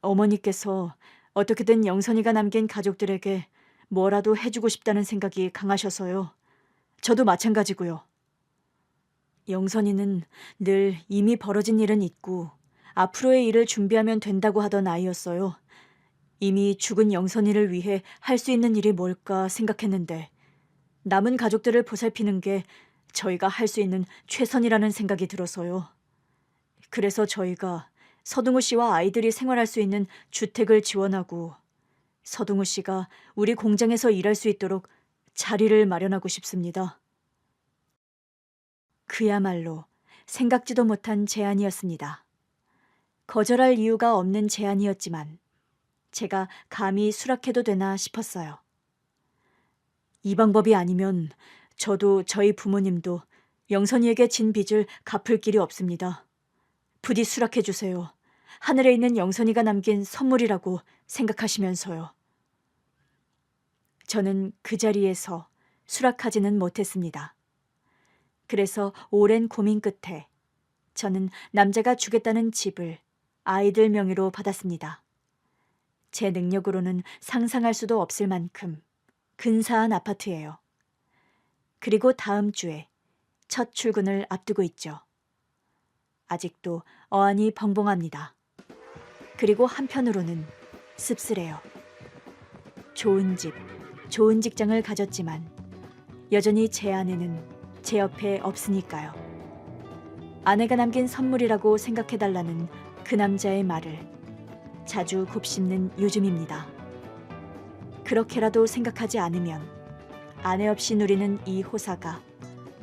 어머니께서 어떻게든 영선이가 남긴 가족들에게 뭐라도 해주고 싶다는 생각이 강하셔서요. 저도 마찬가지고요. 영선이는 늘 이미 벌어진 일은 잊고 앞으로의 일을 준비하면 된다고 하던 아이였어요. 이미 죽은 영선이를 위해 할 수 있는 일이 뭘까 생각했는데 남은 가족들을 보살피는 게 저희가 할 수 있는 최선이라는 생각이 들어서요. 그래서 저희가 서동우 씨와 아이들이 생활할 수 있는 주택을 지원하고 서동우 씨가 우리 공장에서 일할 수 있도록 자리를 마련하고 싶습니다. 그야말로 생각지도 못한 제안이었습니다. 거절할 이유가 없는 제안이었지만 제가 감히 수락해도 되나 싶었어요. 이 방법이 아니면 저도 저희 부모님도 영선이에게 진 빚을 갚을 길이 없습니다. 부디 수락해 주세요. 하늘에 있는 영선이가 남긴 선물이라고 생각하시면서요. 저는 그 자리에서 수락하지는 못했습니다. 그래서 오랜 고민 끝에 저는 남자가 주겠다는 집을 아이들 명의로 받았습니다. 제 능력으로는 상상할 수도 없을 만큼 근사한 아파트예요. 그리고 다음 주에 첫 출근을 앞두고 있죠. 아직도 어안이 벙벙합니다. 그리고 한편으로는 씁쓸해요. 좋은 집, 좋은 직장을 가졌지만 여전히 제 아내는 제 옆에 없으니까요. 아내가 남긴 선물이라고 생각해달라는 그 남자의 말을 자주 곱씹는 요즘입니다. 그렇게라도 생각하지 않으면 아내 없이 누리는 이 호사가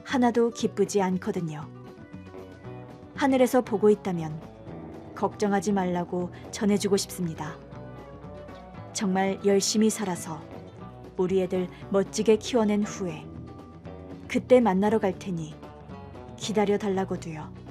하나도 기쁘지 않거든요. 하늘에서 보고 있다면 걱정하지 말라고 전해주고 싶습니다. 정말 열심히 살아서 우리 애들 멋지게 키워낸 후에 그때 만나러 갈 테니 기다려 달라고도요.